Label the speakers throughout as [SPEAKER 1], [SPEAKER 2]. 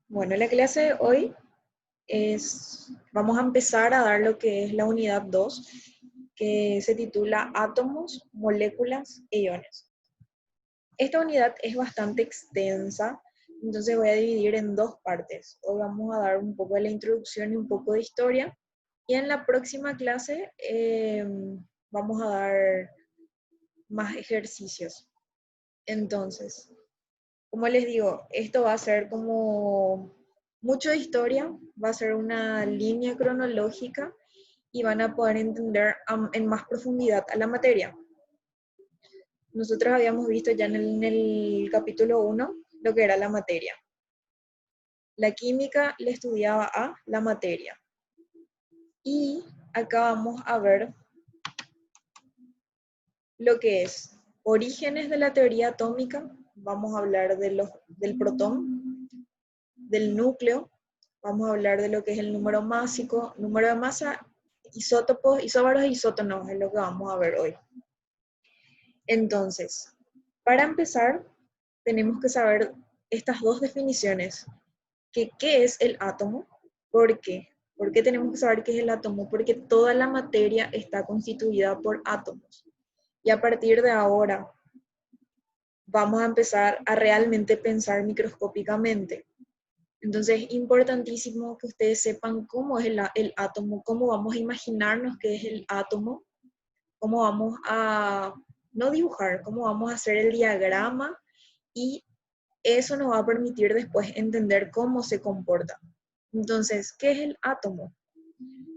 [SPEAKER 1] Bueno, la clase de hoy vamos a empezar a dar lo que es la unidad 2, que se titula Átomos, Moléculas e Iones. Esta unidad es bastante extensa, entonces voy a dividir en dos partes. Hoy vamos a dar un poco de la introducción y un poco de historia, y en la próxima clase vamos a dar más ejercicios. Entonces, como les digo, esto va a ser como mucho de historia, va a ser una línea cronológica y van a poder entender en más profundidad a la materia. Nosotros habíamos visto ya en el capítulo 1 lo que era la materia. La química le estudiaba a la materia. Y acá vamos a ver lo que es orígenes de la teoría atómica. Vamos a hablar del protón, del núcleo. Vamos a hablar de lo que es el número másico, número de masa, isótopos, isóbaros e isótonos, es lo que vamos a ver hoy. Entonces, para empezar, tenemos que saber estas dos definiciones. ¿Qué es el átomo? ¿Por qué? ¿Por qué tenemos que saber qué es el átomo? Porque toda la materia está constituida por átomos. Y a partir de ahora, vamos a empezar a realmente pensar microscópicamente. Entonces es importantísimo que ustedes sepan cómo es el átomo, cómo vamos a imaginarnos qué es el átomo, cómo vamos a, no dibujar, cómo vamos a hacer el diagrama, y eso nos va a permitir después entender cómo se comporta. Entonces, ¿qué es el átomo?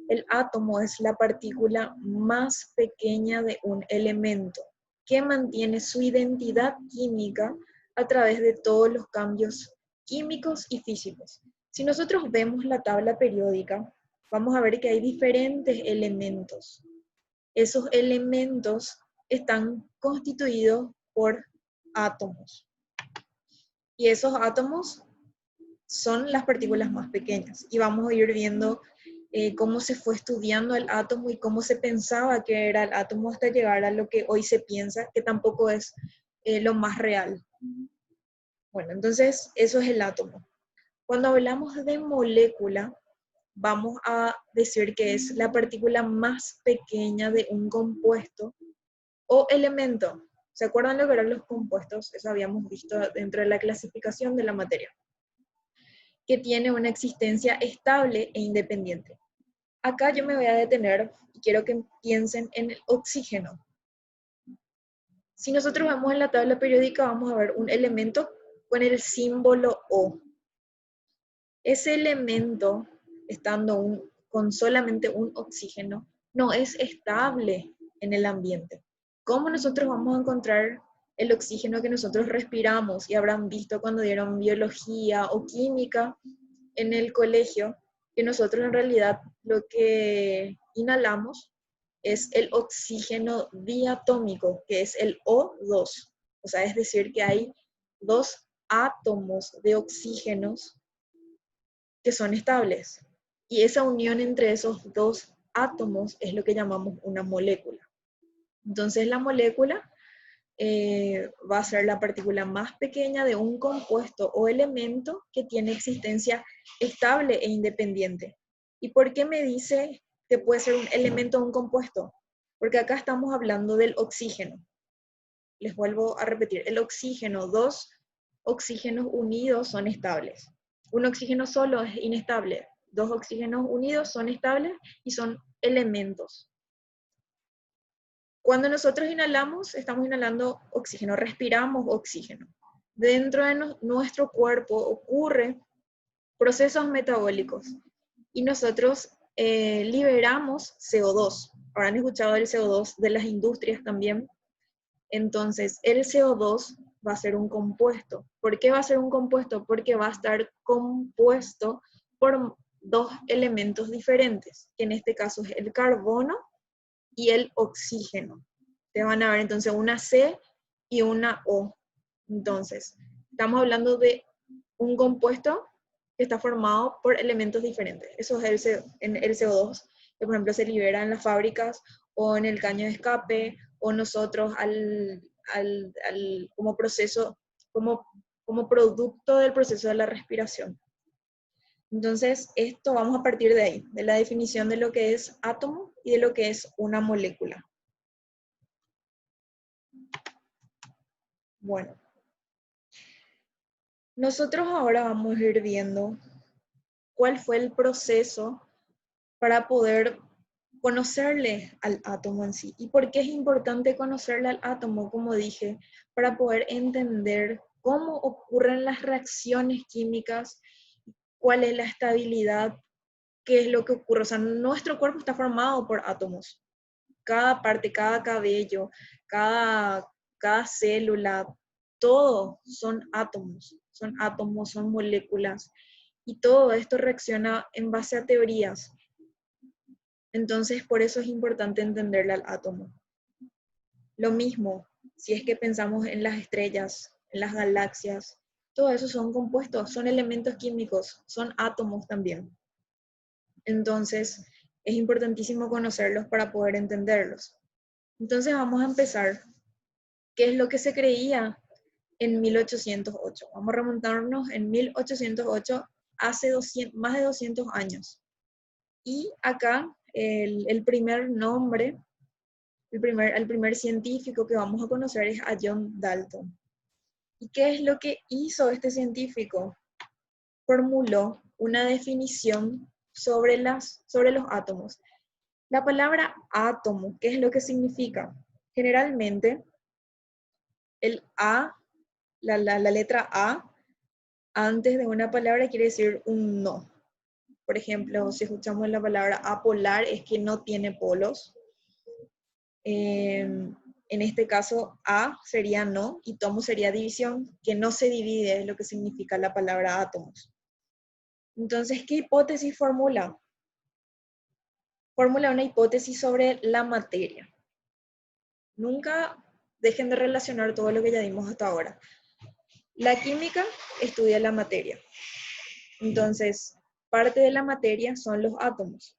[SPEAKER 1] El átomo es la partícula más pequeña de un elemento que mantiene su identidad química a través de todos los cambios químicos y físicos. Si nosotros vemos la tabla periódica, vamos a ver que hay diferentes elementos. Esos elementos están constituidos por átomos. Y esos átomos son las partículas más pequeñas. Y vamos a ir viendo cómo se fue estudiando el átomo y cómo se pensaba que era el átomo hasta llegar a lo que hoy se piensa, que tampoco es lo más real. Bueno, entonces eso es el átomo. Cuando hablamos de molécula, vamos a decir que es la partícula más pequeña de un compuesto o elemento. ¿Se acuerdan lo que eran los compuestos? Eso habíamos visto dentro de la clasificación de la materia. Que tiene una existencia estable e independiente. Acá yo me voy a detener y quiero que piensen en el oxígeno. Si nosotros vemos en la tabla periódica, vamos a ver un elemento con el símbolo O. Ese elemento, con solamente un oxígeno, no es estable en el ambiente. ¿Cómo nosotros vamos a encontrar el oxígeno que nosotros respiramos? Y habrán visto cuando dieron biología o química en el colegio, que nosotros en realidad lo que inhalamos es el oxígeno diatómico, que es el O2. O sea, es decir, que hay dos átomos de oxígenos que son estables. Y esa unión entre esos dos átomos es lo que llamamos una molécula. Entonces la molécula va a ser la partícula más pequeña de un compuesto o elemento que tiene existencia estable e independiente. ¿Y por qué me dice que puede ser un elemento o un compuesto? Porque acá estamos hablando del oxígeno. Les vuelvo a repetir, el oxígeno, dos oxígenos unidos son estables. Un oxígeno solo es inestable. Dos oxígenos unidos son estables y son elementos. Cuando nosotros inhalamos, estamos inhalando oxígeno, respiramos oxígeno. Dentro de nuestro cuerpo ocurren procesos metabólicos y nosotros liberamos CO2. Habrán escuchado el CO2 de las industrias también. Entonces, el CO2 va a ser un compuesto. ¿Por qué va a ser un compuesto? Porque va a estar compuesto por dos elementos diferentes, que en este caso es el carbono y el oxígeno. Te van a ver entonces una C y una O. Entonces, estamos hablando de un compuesto que está formado por elementos diferentes. Eso es el CO2, que por ejemplo se libera en las fábricas o en el caño de escape, o nosotros como proceso, como como producto del proceso de la respiración. Entonces, esto vamos a partir de ahí, de la definición de lo que es átomo y de lo que es una molécula. Bueno, nosotros ahora vamos a ir viendo cuál fue el proceso para poder conocerle al átomo en sí. ¿Y por qué es importante conocerle al átomo? Como dije, para poder entender cómo ocurren las reacciones químicas, cuál es la estabilidad, qué es lo que ocurre. O sea, nuestro cuerpo está formado por átomos. Cada parte, cada cabello, cada célula, todo son átomos, son moléculas. Y todo esto reacciona en base a teorías. Entonces, por eso es importante entenderle al átomo. Lo mismo, si es que pensamos en las estrellas, en las galaxias, todo eso son compuestos, son elementos químicos, son átomos también. Entonces, es importantísimo conocerlos para poder entenderlos. Entonces, vamos a empezar. ¿Qué es lo que se creía en 1808? Vamos a remontarnos en 1808, hace más de 200 años. Y acá el primer nombre, el primer científico que vamos a conocer es a John Dalton. ¿Y qué es lo que hizo este científico? Formuló una definición sobre los átomos. La palabra átomo, ¿qué es lo que significa? Generalmente, el A, la letra A, antes de una palabra quiere decir un no. Por ejemplo, si escuchamos la palabra apolar, es que no tiene polos. En este caso, A sería no y tomo sería división, que no se divide, es lo que significa la palabra átomos. Entonces, ¿qué hipótesis formula? Formula una hipótesis sobre la materia. Nunca dejen de relacionar todo lo que ya vimos hasta ahora. La química estudia la materia. Entonces, parte de la materia son los átomos.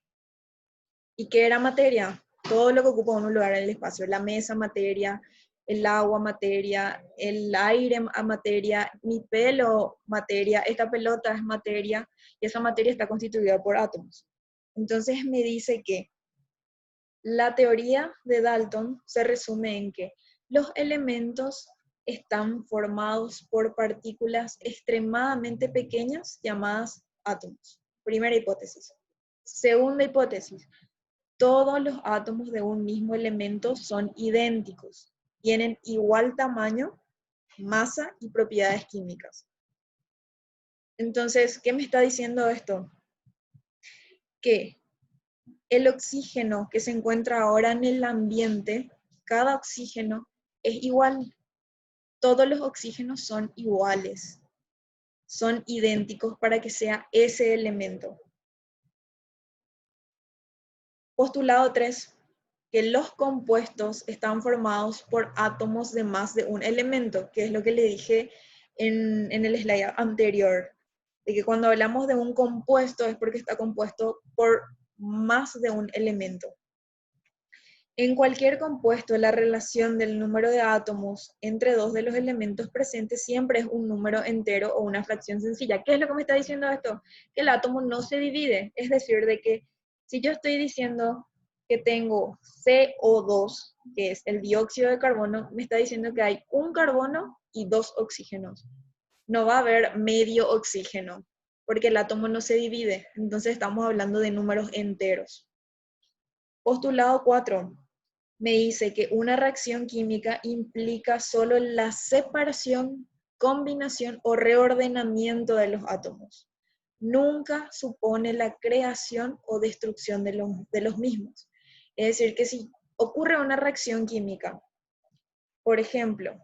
[SPEAKER 1] ¿Y qué era materia? Todo lo que ocupa un lugar en el espacio. La mesa, materia, el agua, materia, el aire, materia, mi pelo, materia, esta pelota es materia, y esa materia está constituida por átomos. Entonces me dice que la teoría de Dalton se resume en que los elementos están formados por partículas extremadamente pequeñas llamadas átomos. Primera hipótesis. Segunda hipótesis. Todos los átomos de un mismo elemento son idénticos. Tienen igual tamaño, masa y propiedades químicas. Entonces, ¿qué me está diciendo esto? Que el oxígeno que se encuentra ahora en el ambiente, cada oxígeno es igual. Todos los oxígenos son iguales, son idénticos para que sea ese elemento. Postulado 3, que los compuestos están formados por átomos de más de un elemento, que es lo que le dije en el slide anterior, de que cuando hablamos de un compuesto es porque está compuesto por más de un elemento. En cualquier compuesto, la relación del número de átomos entre dos de los elementos presentes siempre es un número entero o una fracción sencilla. ¿Qué es lo que me está diciendo esto? Que el átomo no se divide. Es decir, de que si yo estoy diciendo que tengo CO2, que es el dióxido de carbono, me está diciendo que hay un carbono y dos oxígenos. No va a haber medio oxígeno, porque el átomo no se divide. Entonces estamos hablando de números enteros. Postulado 4. Me dice que una reacción química implica solo la separación, combinación o reordenamiento de los átomos. Nunca supone la creación o destrucción de los mismos. Es decir, que si ocurre una reacción química, por ejemplo,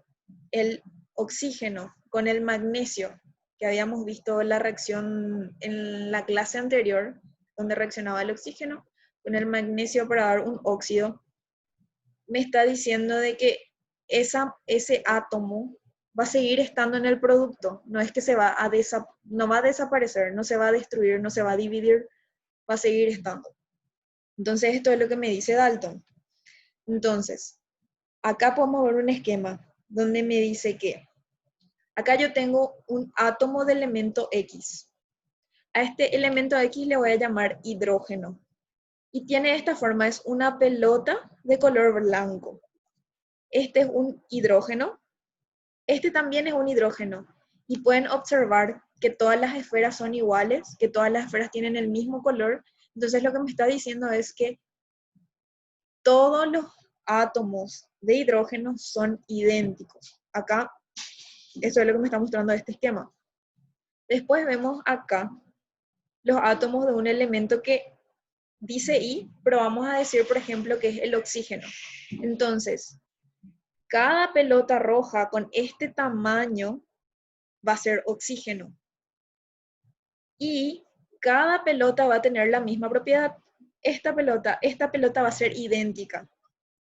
[SPEAKER 1] el oxígeno con el magnesio, que habíamos visto la reacción en la clase anterior, donde reaccionaba el oxígeno con el magnesio para dar un óxido, me está diciendo de que ese átomo va a seguir estando en el producto. No es que no va a desaparecer, no se va a destruir, no se va a dividir, va a seguir estando. Entonces esto es lo que me dice Dalton. Entonces, acá podemos ver un esquema donde me dice que Acá yo tengo un átomo de elemento X. A este elemento X le voy a llamar hidrógeno. Y tiene esta forma, es una pelota de color blanco. Este es un hidrógeno. Este también es un hidrógeno. Y pueden observar que todas las esferas son iguales, que todas las esferas tienen el mismo color. Entonces lo que me está diciendo es que todos los átomos de hidrógeno son idénticos. Acá, eso es lo que me está mostrando este esquema. Después vemos acá los átomos de un elemento que dice I, pero vamos a decir, por ejemplo, que es el oxígeno. Entonces, cada pelota roja con este tamaño va a ser oxígeno. Y cada pelota va a tener la misma propiedad. Esta pelota va a ser idéntica.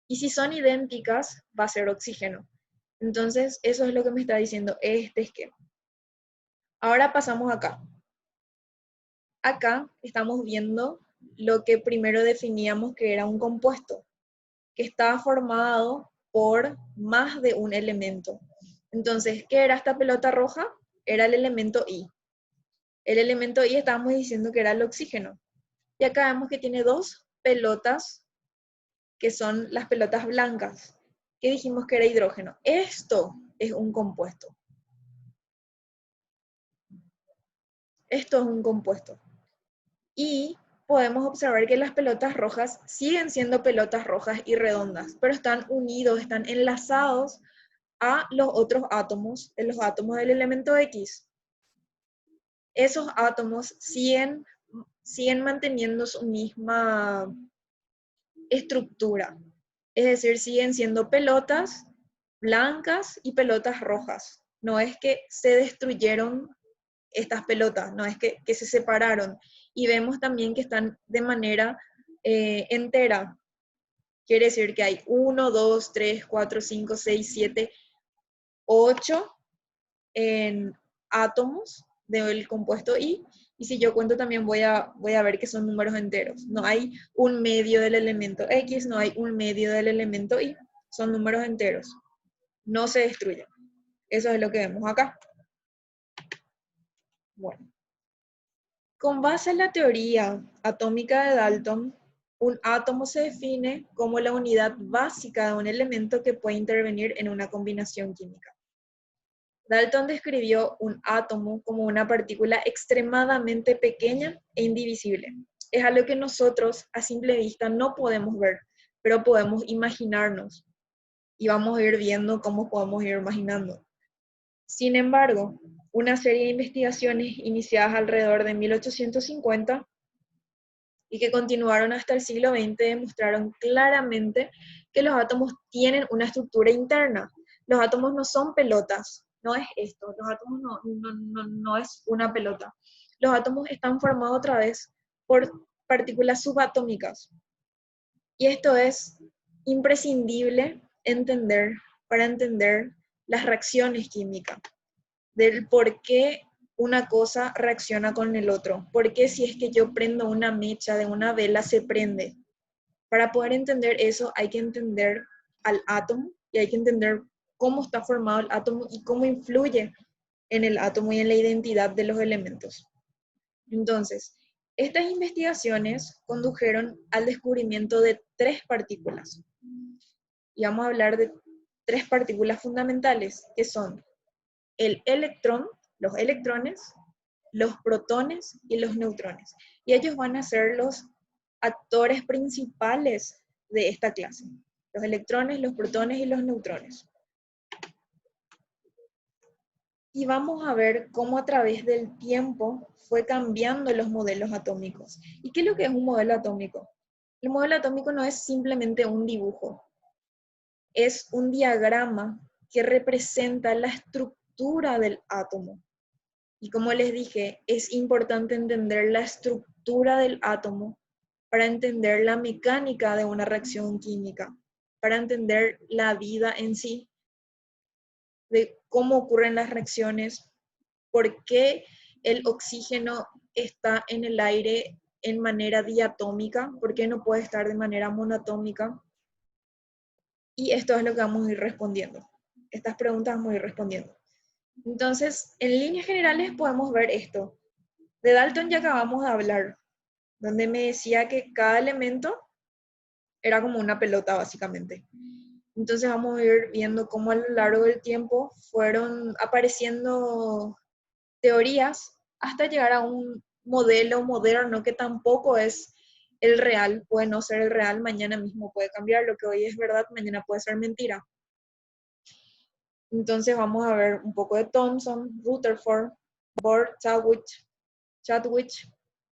[SPEAKER 1] Y si son idénticas, va a ser oxígeno. Entonces, eso es lo que me está diciendo este esquema. Ahora pasamos acá. Acá estamos viendo lo que primero definíamos que era un compuesto, que estaba formado por más de un elemento. Entonces, ¿qué era esta pelota roja? Era el elemento I. El elemento I estábamos diciendo que era el oxígeno. Y acá vemos que tiene dos pelotas, que son las pelotas blancas, que dijimos que era hidrógeno. Esto es un compuesto. Esto es un compuesto. Y podemos observar que las pelotas rojas siguen siendo pelotas rojas y redondas, pero están unidos, están enlazados a los otros átomos, de los átomos del elemento X. Esos átomos siguen manteniendo su misma estructura. Es decir, siguen siendo pelotas blancas y pelotas rojas. No es que se destruyeron estas pelotas, no es que se separaron. Y vemos también que están de manera entera. Quiere decir que hay 1, 2, 3, 4, 5, 6, 7, 8 en átomos del compuesto I. Y si yo cuento también voy a ver que son números enteros. No hay un medio del elemento X, no hay un medio del elemento Y. Son números enteros. No se destruyen. Eso es lo que vemos acá. Bueno. Con base en la teoría atómica de Dalton, un átomo se define como la unidad básica de un elemento que puede intervenir en una combinación química. Dalton describió un átomo como una partícula extremadamente pequeña e indivisible. Es algo que nosotros a simple vista no podemos ver, pero podemos imaginarnos y vamos a ir viendo cómo podemos ir imaginando. Sin embargo, una serie de investigaciones iniciadas alrededor de 1850 y que continuaron hasta el siglo XX demostraron claramente que los átomos tienen una estructura interna. Los átomos no son pelotas, no es esto, los átomos no es una pelota. Los átomos están formados otra vez por partículas subatómicas. Y esto es imprescindible entender para entender las reacciones químicas, del por qué una cosa reacciona con el otro. ¿Por qué si es que yo prendo una mecha de una vela se prende? Para poder entender eso hay que entender al átomo y hay que entender cómo está formado el átomo y cómo influye en el átomo y en la identidad de los elementos. Entonces, estas investigaciones condujeron al descubrimiento de tres partículas. Y vamos a hablar de tres partículas fundamentales, que son el electrón, los electrones, los protones y los neutrones. Y ellos van a ser los actores principales de esta clase. Los electrones, los protones y los neutrones. Y vamos a ver cómo a través del tiempo fue cambiando los modelos atómicos. ¿Y qué es lo que es un modelo atómico? El modelo atómico no es simplemente un dibujo, es un diagrama que representa la estructura del átomo. Y como les dije, es importante entender la estructura del átomo para entender la mecánica de una reacción química, para entender la vida en sí, de cómo ocurren las reacciones, por qué el oxígeno está en el aire en manera diatómica, por qué no puede estar de manera monoatómica. Y esto es lo que vamos a ir respondiendo. Estas preguntas vamos a ir respondiendo. Entonces, en líneas generales podemos ver esto. De Dalton ya acabamos de hablar, donde me decía que cada elemento era como una pelota, básicamente. Entonces vamos a ir viendo cómo a lo largo del tiempo fueron apareciendo teorías hasta llegar a un modelo moderno que tampoco es el real, puede no ser el real, mañana mismo puede cambiar, lo que hoy es verdad, mañana puede ser mentira. Entonces vamos a ver un poco de Thomson, Rutherford, Bohr, Chadwick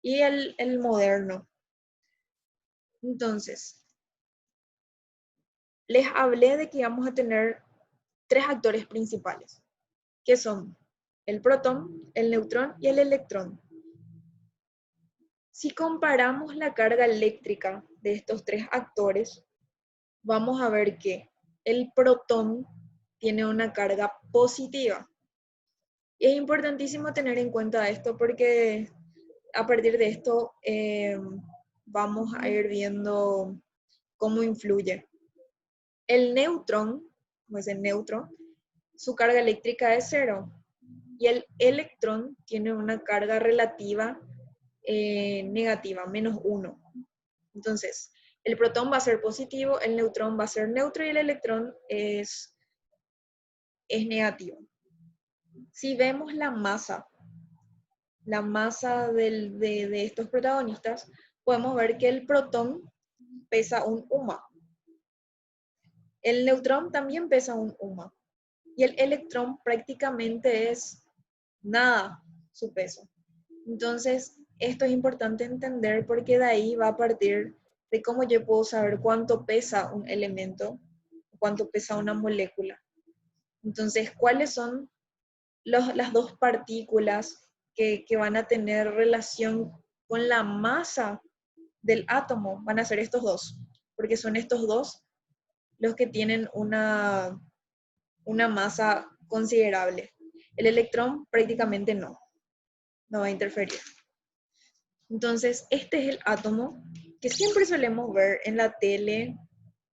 [SPEAKER 1] y el moderno. Entonces, les hablé de que vamos a tener tres actores principales, que son el protón, el neutrón y el electrón. Si comparamos la carga eléctrica de estos tres actores, vamos a ver que el protón tiene una carga positiva. Y es importantísimo tener en cuenta esto porque a partir de esto vamos a ir viendo cómo influye. El neutrón, como es el neutro, su carga eléctrica es cero. Y el electrón tiene una carga relativa negativa, -1. Entonces, el protón va a ser positivo, el neutrón va a ser neutro y el electrón es negativo. Si vemos la masa de estos protagonistas, podemos ver que el protón pesa un UMA. El neutrón también pesa un UMA. Y el electrón prácticamente es nada su peso. Entonces, esto es importante entender porque de ahí va a partir de cómo yo puedo saber cuánto pesa un elemento, cuánto pesa una molécula. Entonces, ¿cuáles son las dos partículas que van a tener relación con la masa del átomo? Van a ser estos dos, porque son estos dos los que tienen una masa considerable. El electrón prácticamente no va a interferir. Entonces, este es el átomo que siempre solemos ver en la tele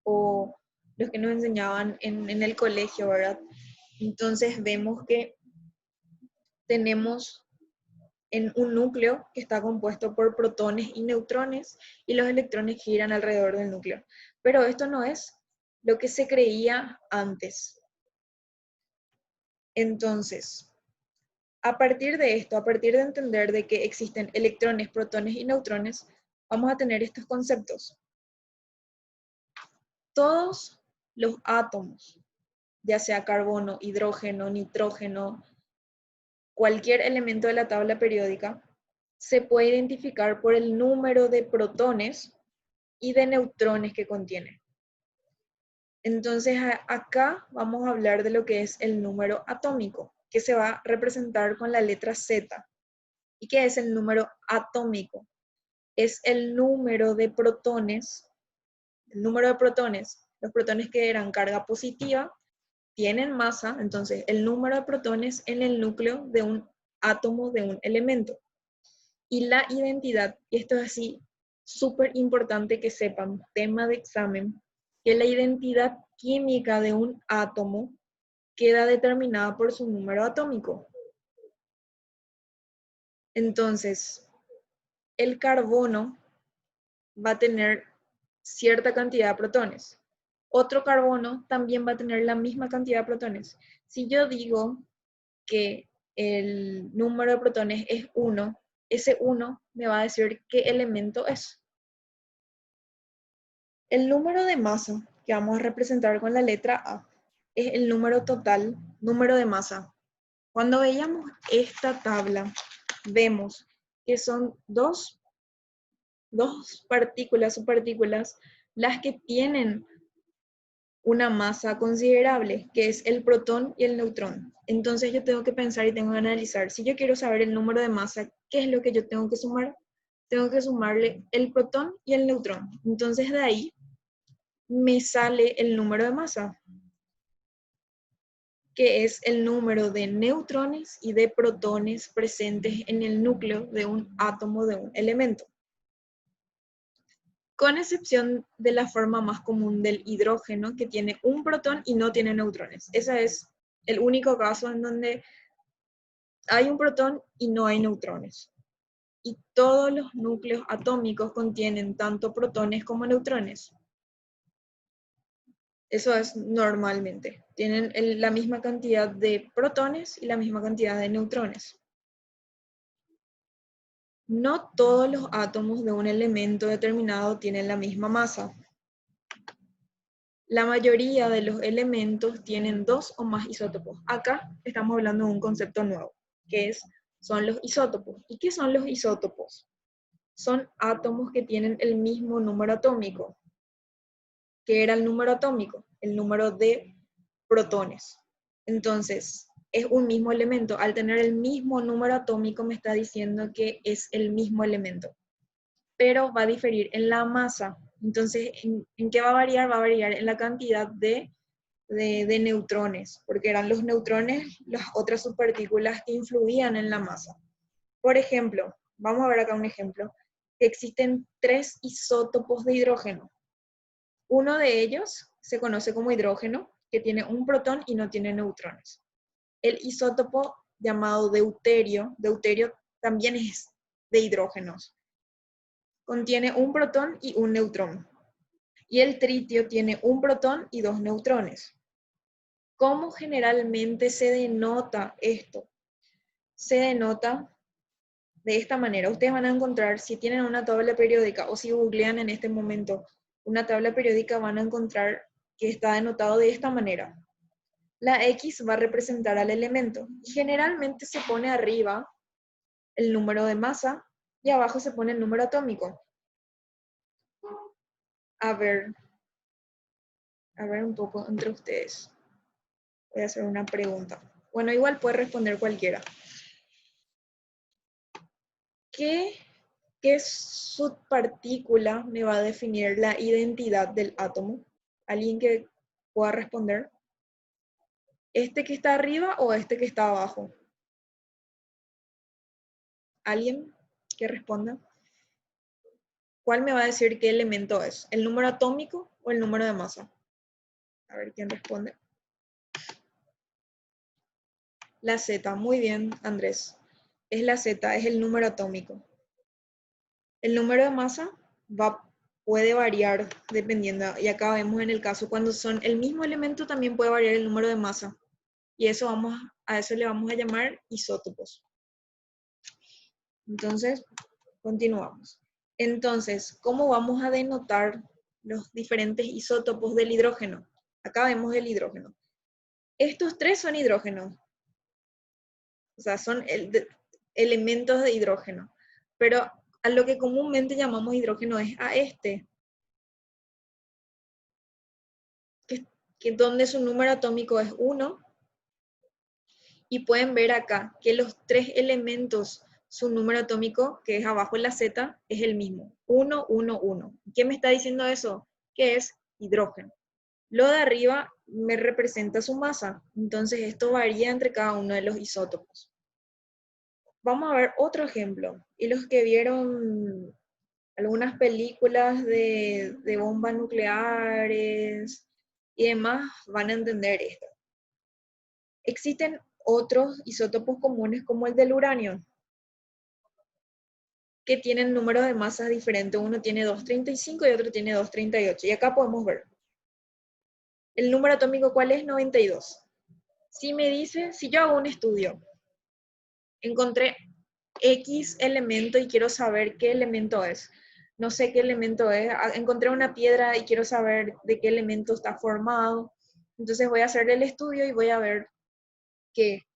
[SPEAKER 1] o los que nos enseñaban en el colegio, ¿verdad? Entonces vemos que tenemos en un núcleo que está compuesto por protones y neutrones y los electrones giran alrededor del núcleo. Pero esto no es lo que se creía antes. Entonces, a partir de esto, a partir de entender de que existen electrones, protones y neutrones, vamos a tener estos conceptos. Todos los átomos, ya sea carbono, hidrógeno, nitrógeno, cualquier elemento de la tabla periódica, se puede identificar por el número de protones y de neutrones que contiene. Entonces acá vamos a hablar de lo que es el número atómico, que se va a representar con la letra Z. ¿Y qué es el número atómico? Es el número de protones, los protones que eran carga positiva, tienen masa, entonces el número de protones en el núcleo de un átomo de un elemento. Y la identidad, y esto es así súper importante que sepan, tema de examen, que la identidad química de un átomo queda determinada por su número atómico. Entonces, el carbono va a tener cierta cantidad de protones. Otro carbono también va a tener la misma cantidad de protones. Si yo digo que el número de protones es 1, ese 1 me va a decir qué elemento es. El número de masa que vamos a representar con la letra A es el número total, número de masa. Cuando veíamos esta tabla, vemos que son dos partículas, subpartículas, las que tienen una masa considerable, que es el protón y el neutrón. Entonces yo tengo que pensar y tengo que analizar. Si yo quiero saber el número de masa, ¿qué es lo que yo tengo que sumar? Tengo que sumarle el protón y el neutrón. Entonces de ahí me sale el número de masa, que es el número de neutrones y de protones presentes en el núcleo de un átomo de un elemento. Con excepción de la forma más común del hidrógeno, que tiene un protón y no tiene neutrones. Esa es el único caso en donde hay un protón y no hay neutrones. Y todos los núcleos atómicos contienen tanto protones como neutrones. Eso es normalmente. Tienen la misma cantidad de protones y la misma cantidad de neutrones. No todos los átomos de un elemento determinado tienen la misma masa. La mayoría de los elementos tienen dos o más isótopos. Acá estamos hablando de un concepto nuevo, que son los isótopos. ¿Y qué son los isótopos? Son átomos que tienen el mismo número atómico. ¿Qué era el número atómico? El número de protones. Entonces, es un mismo elemento. Al tener el mismo número atómico me está diciendo que es el mismo elemento. Pero va a diferir en la masa. Entonces, ¿en qué va a variar? Va a variar en la cantidad de neutrones, porque eran los neutrones las otras subpartículas que influían en la masa. Por ejemplo, vamos a ver acá un ejemplo, que existen 3 isótopos de hidrógeno. Uno de ellos se conoce como hidrógeno, que tiene un protón y no tiene neutrones. El isótopo llamado deuterio también es de hidrógenos. Contiene un protón y un neutrón. Y el tritio tiene un protón y 2 neutrones. ¿Cómo generalmente se denota esto? Se denota de esta manera. Ustedes van a encontrar, si tienen una tabla periódica o si googlean en este momento una tabla periódica, van a encontrar que está denotado de esta manera. La X va a representar al elemento y generalmente se pone arriba el número de masa y abajo se pone el número atómico. A ver un poco entre ustedes. Voy a hacer una pregunta. Bueno, igual puede responder cualquiera. ¿Qué subpartícula me va a definir la identidad del átomo? ¿Alguien que pueda responder? ¿Este que está arriba o este que está abajo? ¿Alguien que responda? ¿Cuál me va a decir qué elemento es? ¿El número atómico o el número de masa? A ver quién responde. La Z, muy bien, Andrés. Es la Z, es el número atómico. El número de masa puede variar dependiendo, y acá vemos en el caso, cuando son el mismo elemento también puede variar el número de masa. Y a eso le vamos a llamar isótopos. Entonces, continuamos. Entonces, ¿cómo vamos a denotar los diferentes isótopos del hidrógeno? Acá vemos el hidrógeno. Estos 3 son hidrógeno. O sea, son elementos de hidrógeno. Pero a lo que comúnmente llamamos hidrógeno es a este, donde su número atómico es 1. Y pueden ver acá que los 3 elementos, su número atómico, que es abajo en la Z, es el mismo, 1, 1, 1. ¿Qué me está diciendo eso? Que es hidrógeno. Lo de arriba me representa su masa, entonces esto varía entre cada uno de los isótopos. Vamos a ver otro ejemplo, y los que vieron algunas películas de bombas nucleares y demás van a entender esto. Existen otros isótopos comunes como el del uranio, que tienen números de masas diferentes. Uno tiene 235 y otro tiene 238. Y acá podemos ver. ¿El número atómico cuál es? 92. Si yo hago un estudio, encontré X elemento y quiero saber qué elemento es. No sé qué elemento es. Encontré una piedra y quiero saber de qué elemento está formado. Entonces voy a hacer el estudio y voy a ver que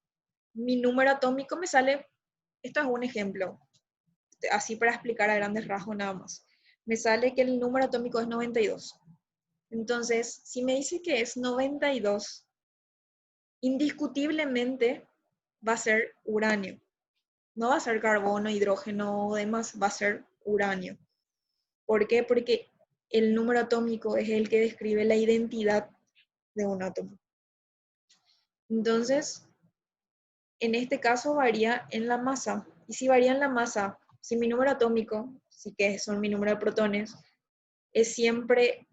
[SPEAKER 1] mi número atómico me sale. Esto es un ejemplo, así para explicar a grandes rasgos nada más. Me sale que el número atómico es 92. Entonces, si me dice que es 92, indiscutiblemente va a ser uranio. No va a ser carbono, hidrógeno o demás, va a ser uranio. ¿Por qué? Porque el número atómico es el que describe la identidad de un átomo. Entonces, en este caso varía en la masa. Y si varía en la masa, si mi número atómico, sí que son mi número de protones, es siempre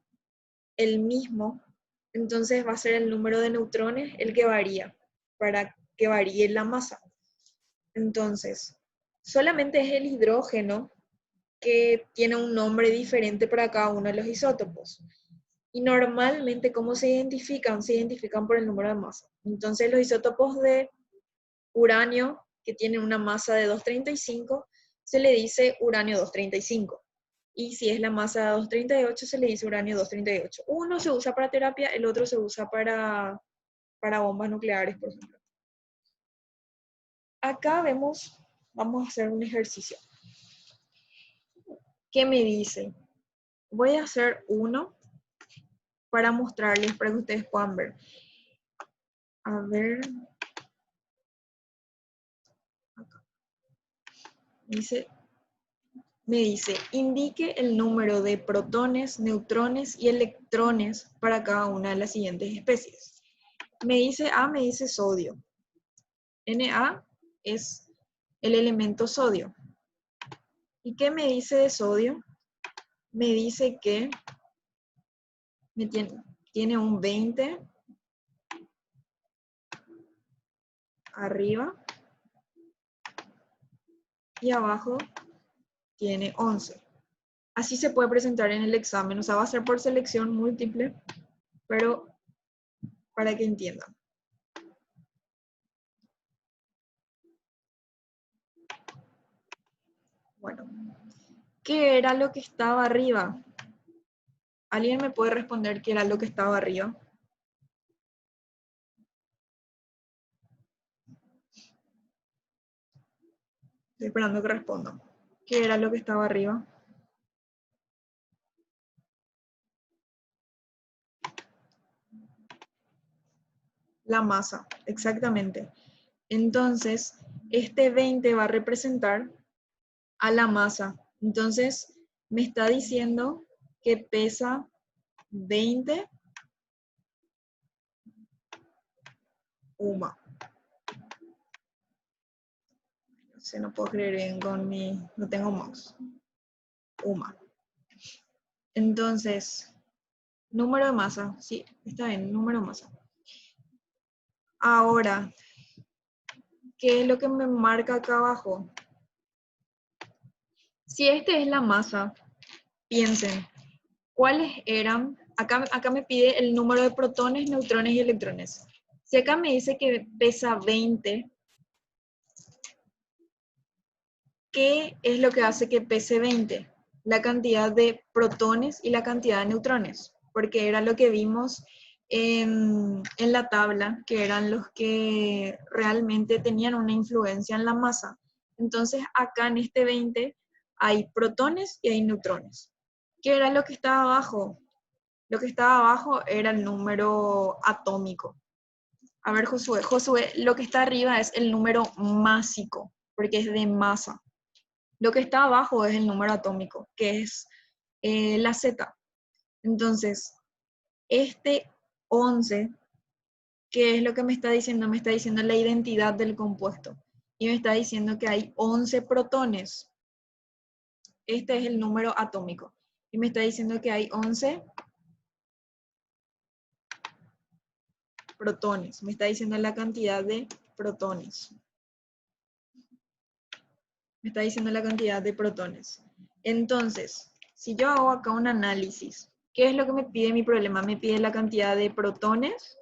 [SPEAKER 1] el mismo, entonces va a ser el número de neutrones el que varía. para que varíe la masa. Entonces, solamente es el hidrógeno que tiene un nombre diferente para cada uno de los isótopos. Y normalmente, ¿cómo se identifican? Se identifican por el número de masa. Entonces, los isótopos de uranio, que tienen una masa de 235, se le dice uranio 235. Y si es la masa de 238, se le dice uranio 238. Uno se usa para terapia, el otro se usa para bombas nucleares, por ejemplo. Acá vemos, vamos a hacer un ejercicio. ¿Qué me dice? Voy a hacer uno para mostrarles, para que ustedes puedan ver. A ver. Acá. Me dice, indique el número de protones, neutrones y electrones para cada una de las siguientes especies. Me dice A, me dice sodio. Na es el elemento sodio. ¿Y qué me dice de sodio? Me dice que tiene un 20 arriba y abajo tiene 11. Así se puede presentar en el examen, o sea, va a ser por selección múltiple, pero para que entiendan. Bueno, ¿qué era lo que estaba arriba? ¿Alguien me puede responder qué era lo que estaba arriba? Estoy esperando que respondan. ¿Qué era lo que estaba arriba? La masa, exactamente. Entonces, este 20 va a representar a la masa. Entonces, me está diciendo que pesa 20 UMA. No puedo creer bien con no tengo mouse. UMA. Entonces, número de masa, sí, está bien, número de masa. Ahora, ¿qué es lo que me marca acá abajo? Si esta es la masa, piensen, ¿cuáles eran? Acá me pide el número de protones, neutrones y electrones. Si acá me dice que pesa 20, ¿qué es lo que hace que pese 20? La cantidad de protones y la cantidad de neutrones, porque era lo que vimos en la tabla, que eran los que realmente tenían una influencia en la masa. Entonces, acá en este 20 hay protones y hay neutrones. ¿Qué era lo que estaba abajo? Lo que estaba abajo era el número atómico. A ver, Josué, lo que está arriba es el número másico, porque es de masa. Lo que está abajo es el número atómico, que es la Z. Entonces, este 11, ¿qué es lo que me está diciendo? Me está diciendo la identidad del compuesto. Y me está diciendo que hay 11 protones. Este es el número atómico. Y me está diciendo que hay 11 protones. Me está diciendo la cantidad de protones. Me está diciendo la cantidad de protones. Entonces, si yo hago acá un análisis, ¿qué es lo que me pide mi problema? Me pide la cantidad de protones,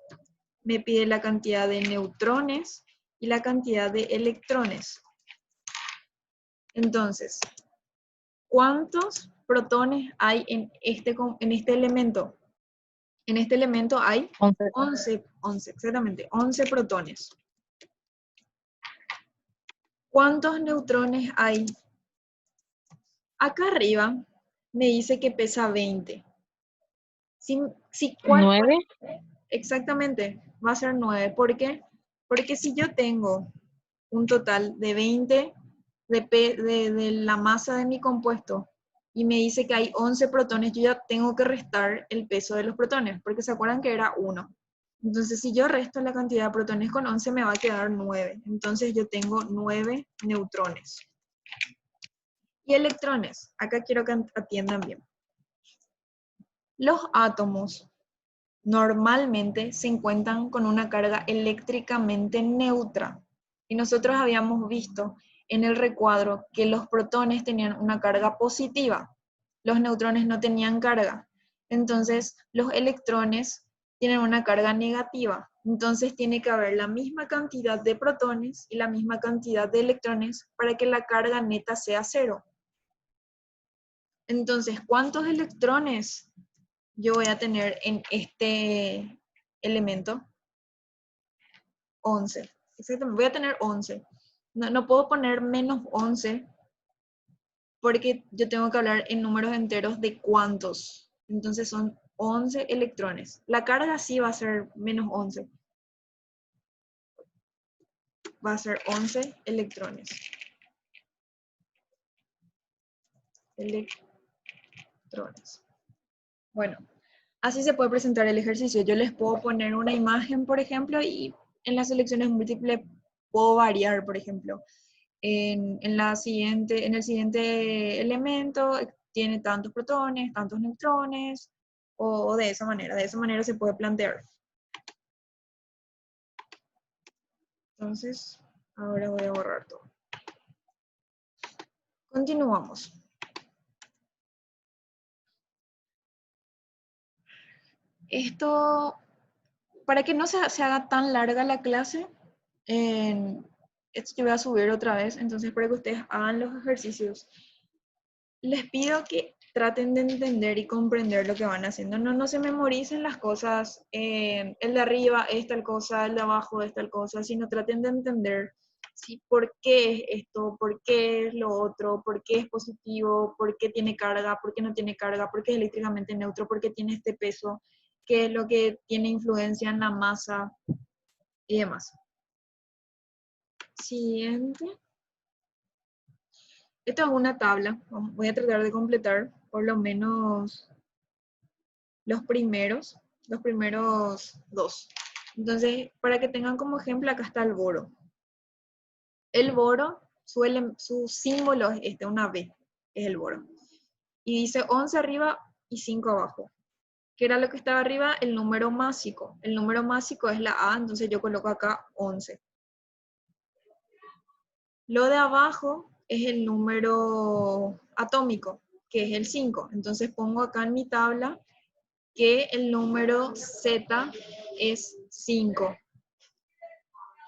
[SPEAKER 1] me pide la cantidad de neutrones y la cantidad de electrones. Entonces, ¿cuántos protones hay en este elemento? En este elemento hay 11, exactamente, 11 protones. ¿Cuántos neutrones hay? Acá arriba me dice que pesa 20. ¿Cuál?
[SPEAKER 2] 9.
[SPEAKER 1] Exactamente, va a ser 9. ¿Por qué? Porque si yo tengo un total de 20 de la masa de mi compuesto y me dice que hay 11 protones, yo ya tengo que restar el peso de los protones, porque se acuerdan que era 1. Entonces, si yo resto la cantidad de protones con 11, me va a quedar 9. Entonces, yo tengo 9 neutrones. Y electrones, acá quiero que atiendan bien. Los átomos normalmente se encuentran con una carga eléctricamente neutra. Y nosotros habíamos visto en el recuadro que los protones tenían una carga positiva, los neutrones no tenían carga. Entonces, los electrones tienen una carga negativa. Entonces, tiene que haber la misma cantidad de protones y la misma cantidad de electrones para que la carga neta sea cero. Entonces, ¿cuántos electrones yo voy a tener en este elemento? 11. Exactamente, voy a tener 11. No puedo poner menos 11 porque yo tengo que hablar en números enteros de cuántos. Entonces son 11 electrones. La carga sí va a ser menos 11. Va a ser 11 electrones. Electrones. Bueno, así se puede presentar el ejercicio. Yo les puedo poner una imagen, por ejemplo, y en las selecciones múltiples puedo variar, por ejemplo. En el siguiente elemento tiene tantos protones, tantos neutrones, o de esa manera se puede plantear. Entonces, ahora voy a borrar todo. Continuamos. Esto, para que no se haga tan larga la clase, esto yo voy a subir otra vez, entonces para que ustedes hagan los ejercicios, les pido que traten de entender y comprender lo que van haciendo. No se memoricen las cosas, el de arriba es tal cosa, el de abajo es tal cosa, sino traten de entender ¿sí? ¿Por qué es esto? ¿Por qué es lo otro? ¿Por qué es positivo? ¿Por qué tiene carga? ¿Por qué no tiene carga? ¿Por qué es eléctricamente neutro? ¿Por qué tiene este peso? ¿Qué es lo que tiene influencia en la masa? Y demás. Siguiente. Esta es una tabla. Voy a tratar de completar por lo menos los primeros dos. Entonces, para que tengan como ejemplo, acá está el boro. El boro, su símbolo es este, una B, es el boro. Y dice 11 arriba y 5 abajo. ¿Qué era lo que estaba arriba? El número másico. El número másico es la A, entonces yo coloco acá 11. Lo de abajo es el número atómico, que es el 5. Entonces pongo acá en mi tabla que el número Z es 5.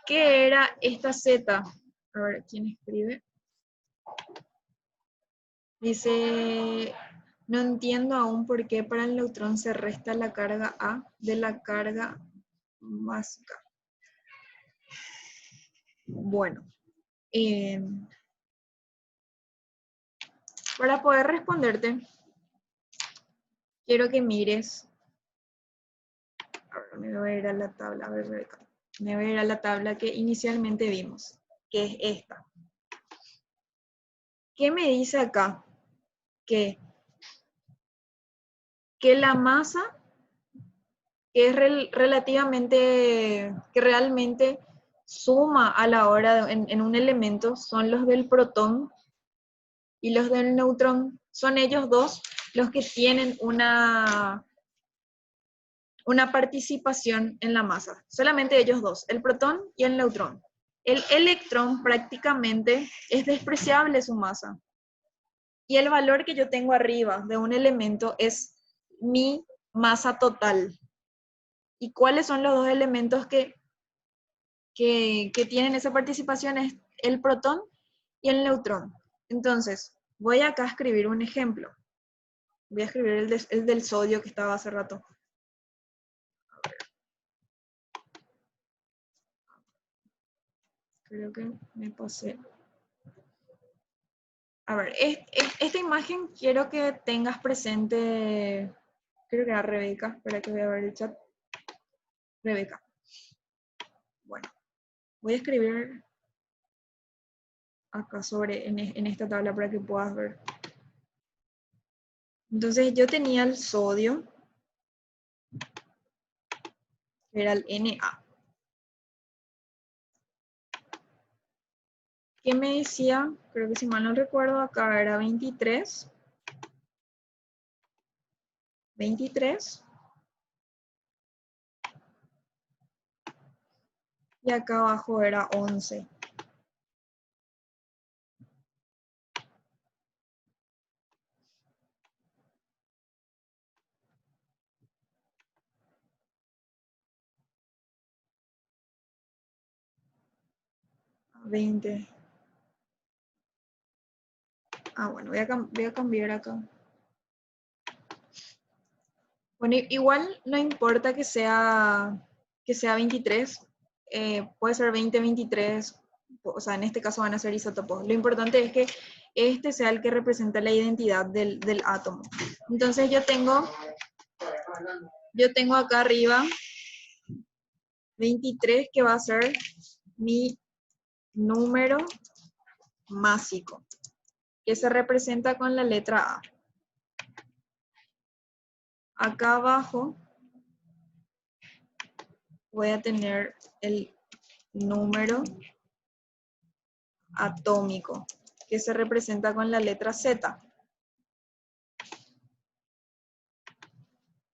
[SPEAKER 1] ¿Qué era esta Z? A ver, ¿quién escribe? Dice, no entiendo aún por qué para el neutrón se resta la carga A de la carga másica. Bueno, para poder responderte, quiero que mires. Ahora me voy a ir a la tabla, a ver, me voy a ir a la tabla que inicialmente vimos, que es esta. ¿Qué me dice acá? Que la masa, que es relativamente, que realmente suma a la hora en un elemento, son los del protón y los del neutrón. Son ellos dos los que tienen una participación en la masa. Solamente ellos dos, el protón y el neutrón. El electrón prácticamente es despreciable su masa. Y el valor que yo tengo arriba de un elemento es mi masa total. ¿Y cuáles son los dos elementos que tienen esa participación? Es el protón y el neutrón. Entonces, voy acá a escribir un ejemplo. Voy a escribir el del sodio que estaba hace rato. Creo que me pasé. A ver, esta imagen quiero que tengas presente, creo que era Rebeca, espera que voy a ver el chat. Rebeca. Bueno, voy a escribir acá en esta tabla para que puedas ver. Entonces yo tenía el sodio, que era el Na. ¿Qué me decía? Creo que si mal no recuerdo, acá era 23. 23 y acá abajo era 11. Bueno, voy a cambiar acá. Bueno, igual no importa que sea 23, puede ser 20, 23, o sea, en este caso van a ser isótopos. Lo importante es que este sea el que representa la identidad del átomo. Entonces yo tengo acá arriba 23, que va a ser mi número másico, que se representa con la letra A. Acá abajo voy a tener el número atómico, que se representa con la letra Z.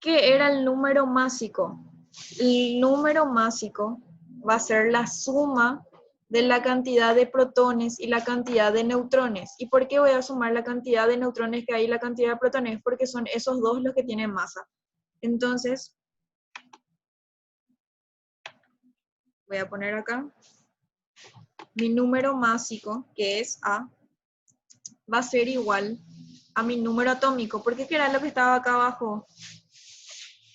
[SPEAKER 1] ¿Qué era el número másico? El número másico va a ser la suma de la cantidad de protones y la cantidad de neutrones. ¿Y por qué voy a sumar la cantidad de neutrones que hay y la cantidad de protones? Porque son esos dos los que tienen masa. Entonces, voy a poner acá mi número másico, que es A, va a ser igual a mi número atómico. ¿Por qué era lo que estaba acá abajo?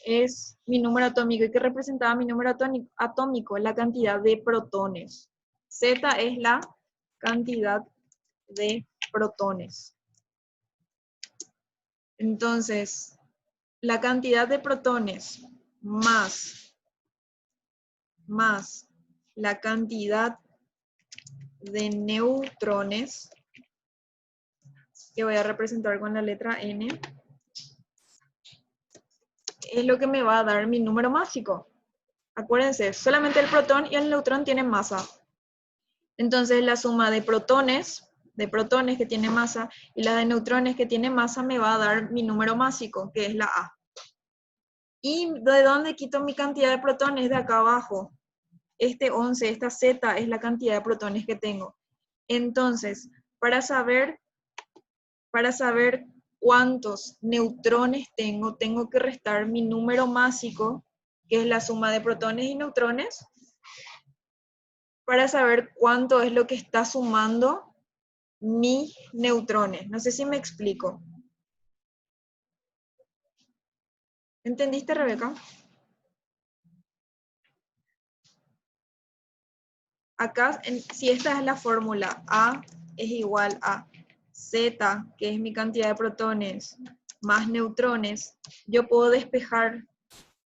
[SPEAKER 1] Es mi número atómico. ¿Y qué representaba mi número atómico? La cantidad de protones. Z es la cantidad de protones. Entonces, la cantidad de protones más la cantidad de neutrones, que voy a representar con la letra N, es lo que me va a dar mi número másico. Acuérdense, solamente el protón y el neutrón tienen masa. Entonces la suma de protones que tiene masa, y la de neutrones que tiene masa me va a dar mi número másico, que es la A. ¿Y de dónde quito mi cantidad de protones? De acá abajo. Este 11, esta Z es la cantidad de protones que tengo. Entonces, para saber cuántos neutrones tengo que restar mi número másico, que es la suma de protones y neutrones, para saber cuánto es lo que está sumando mis neutrones. No sé si me explico. ¿Entendiste, Rebeca? Acá, si esta es la fórmula, A es igual a Z, que es mi cantidad de protones, más neutrones, yo puedo despejar.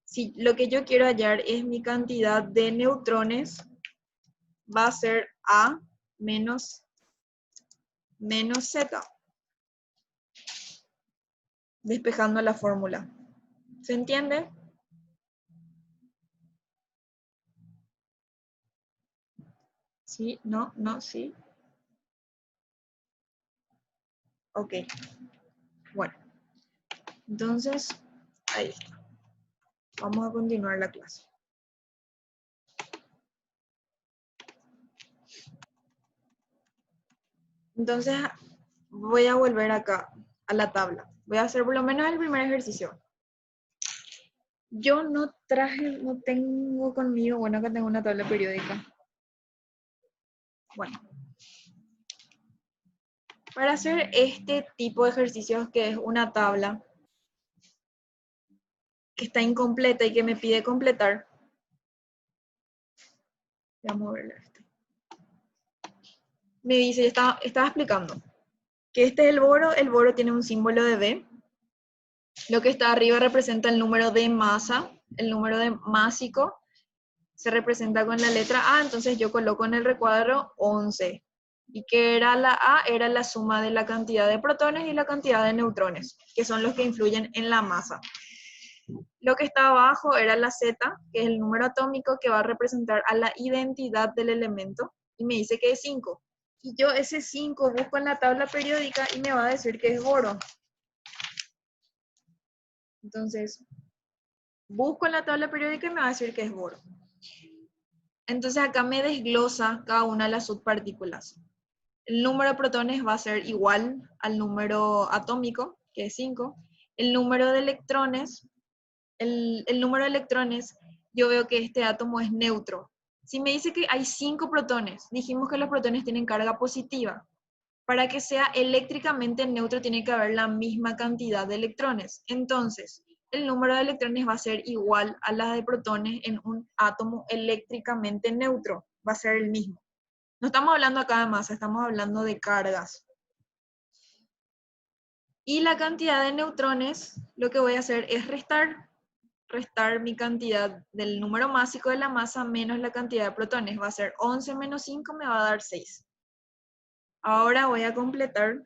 [SPEAKER 1] Si lo que yo quiero hallar es mi cantidad de neutrones, va a ser A menos Z, despejando la fórmula. ¿Se entiende? ¿Sí? ¿No? ¿No? ¿Sí? Ok. Bueno, entonces, ahí está. Vamos a continuar la clase. Entonces, voy a volver acá a la tabla. Voy a hacer por lo menos el primer ejercicio. Yo no tengo conmigo, bueno, acá tengo una tabla periódica. Bueno, para hacer este tipo de ejercicios, que es una tabla que está incompleta y que me pide completar, voy a moverle este. Me dice, estaba explicando que este es el boro tiene un símbolo de B. Lo que está arriba representa el número de masa, el número de másico se representa con la letra A, entonces yo coloco en el recuadro 11. ¿Y qué era la A? Era la suma de la cantidad de protones y la cantidad de neutrones, que son los que influyen en la masa. Lo que está abajo era la Z, que es el número atómico que va a representar a la identidad del elemento, y me dice que es 5. Y yo ese 5 busco en la tabla periódica y me va a decir que es boro. Entonces, busco en la tabla periódica y me va a decir que es boro. Entonces acá me desglosa cada una de las subpartículas. El número de protones va a ser igual al número atómico, que es 5. El número de electrones, el número de electrones, yo veo que este átomo es neutro. Si me dice que hay 5 protones, dijimos que los protones tienen carga positiva. Para que sea eléctricamente neutro tiene que haber la misma cantidad de electrones. Entonces, el número de electrones va a ser igual a la de protones en un átomo eléctricamente neutro. Va a ser el mismo. No estamos hablando acá de masa, estamos hablando de cargas. Y la cantidad de neutrones, lo que voy a hacer es restar mi cantidad del número másico de la masa menos la cantidad de protones. Va a ser 11 menos 5 me va a dar 6. Ahora voy a completar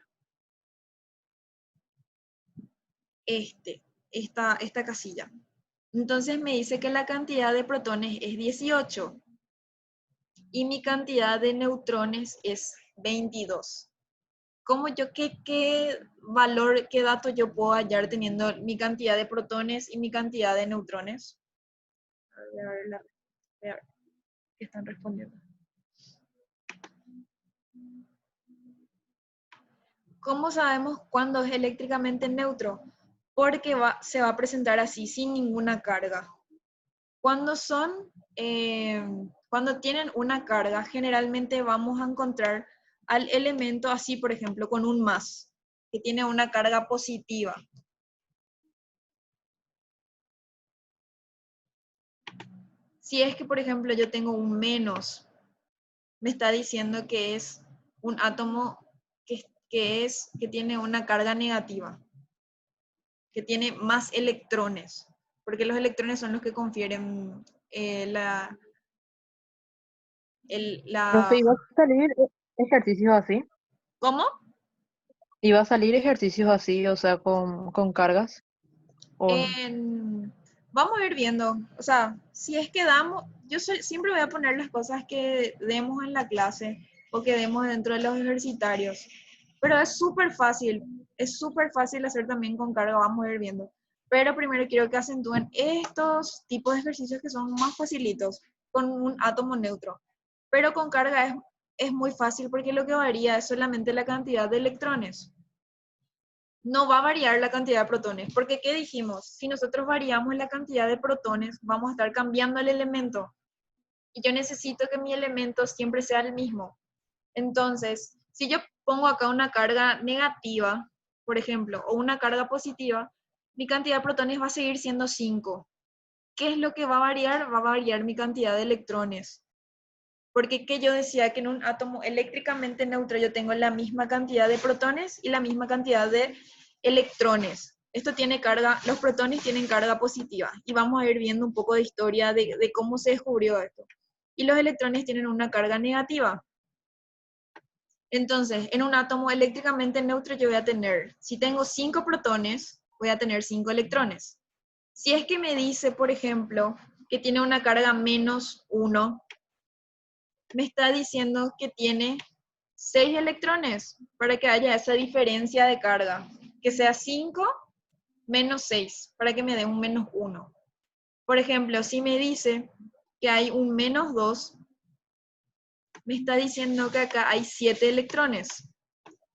[SPEAKER 1] esta casilla. Entonces me dice que la cantidad de protones es 18 y mi cantidad de neutrones es 22. ¿Cómo yo, qué valor, qué dato yo puedo hallar teniendo mi cantidad de protones y mi cantidad de neutrones? Voy a ver qué están respondiendo. ¿Cómo sabemos cuándo es eléctricamente neutro? Porque se va a presentar así, sin ninguna carga. Cuando cuando tienen una carga, generalmente vamos a encontrar al elemento así, por ejemplo, con un más, que tiene una carga positiva. Si es que, por ejemplo, yo tengo un menos, me está diciendo que es un átomo que tiene una carga negativa, que tiene más electrones, porque los electrones son los que confieren la...
[SPEAKER 2] Profe, ¿iba a salir ejercicios así?
[SPEAKER 1] ¿Cómo?
[SPEAKER 2] ¿Iba a salir ejercicios así, o sea, con cargas? ¿O
[SPEAKER 1] Vamos a ir viendo, o sea, si es que damos, siempre voy a poner las cosas que demos en la clase o que demos dentro de los ejercitarios, pero es súper fácil hacer también con carga, vamos a ir viendo. Pero primero quiero que acentúen estos tipos de ejercicios que son más facilitos con un átomo neutro, pero con carga es muy fácil porque lo que varía es solamente la cantidad de electrones. No va a variar la cantidad de protones, porque ¿qué dijimos? Si nosotros variamos la cantidad de protones, vamos a estar cambiando el elemento. Y yo necesito que mi elemento siempre sea el mismo. Entonces, si yo pongo acá una carga negativa, por ejemplo, o una carga positiva, mi cantidad de protones va a seguir siendo 5. ¿Qué es lo que va a variar? Va a variar mi cantidad de electrones. Porque que yo decía que en un átomo eléctricamente neutro yo tengo la misma cantidad de protones y la misma cantidad de electrones. Esto tiene carga, los protones tienen carga positiva y vamos a ir viendo un poco de historia de cómo se descubrió esto. Y los electrones tienen una carga negativa. Entonces, en un átomo eléctricamente neutro yo voy a tener, si tengo 5 protones, voy a tener 5 electrones. Si es que me dice, por ejemplo, que tiene una carga menos 1, me está diciendo que tiene 6 electrones para que haya esa diferencia de carga, que sea 5 menos 6, para que me dé un menos 1. Por ejemplo, si me dice que hay un menos 2, me está diciendo que acá hay 7 electrones.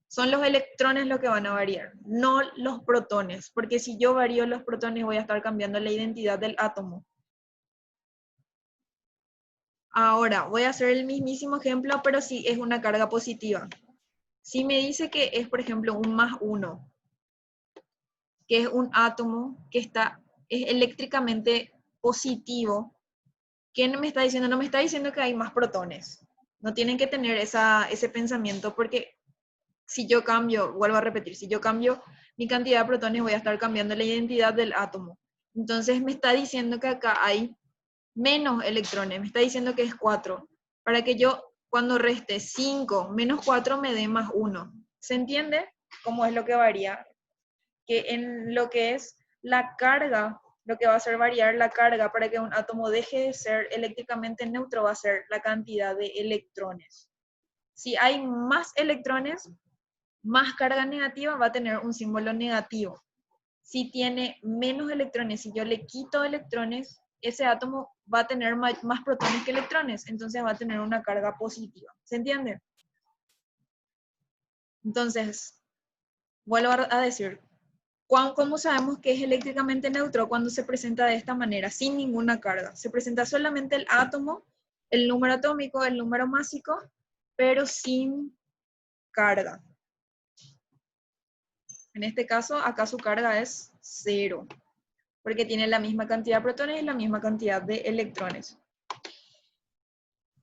[SPEAKER 1] Son los electrones los que van a variar, no los protones, porque si yo varío los protones voy a estar cambiando la identidad del átomo. Ahora, voy a hacer el mismísimo ejemplo, pero si es una carga positiva. Si me dice que es, por ejemplo, un más 1, que es un átomo que es eléctricamente positivo, ¿qué me está diciendo? No me está diciendo que hay más protones. No tienen que tener ese pensamiento porque si yo cambio, vuelvo a repetir, si yo cambio mi cantidad de protones voy a estar cambiando la identidad del átomo. Entonces me está diciendo que acá hay menos electrones, me está diciendo que es 4, para que yo cuando reste 5 menos 4 me dé más 1. ¿Se entiende cómo es lo que varía? Que en lo que es la carga, lo que va a hacer variar la carga para que un átomo deje de ser eléctricamente neutro va a ser la cantidad de electrones. Si hay más electrones, más carga negativa va a tener un símbolo negativo. Si tiene menos electrones, si yo le quito electrones, ese átomo va a tener más protones que electrones, entonces va a tener una carga positiva. ¿Se entiende? Entonces, vuelvo a decir, ¿cómo sabemos que es eléctricamente neutro cuando se presenta de esta manera, sin ninguna carga? Se presenta solamente el átomo, el número atómico, el número másico, pero sin carga. En este caso, acá su carga es 0, porque tiene la misma cantidad de protones y la misma cantidad de electrones.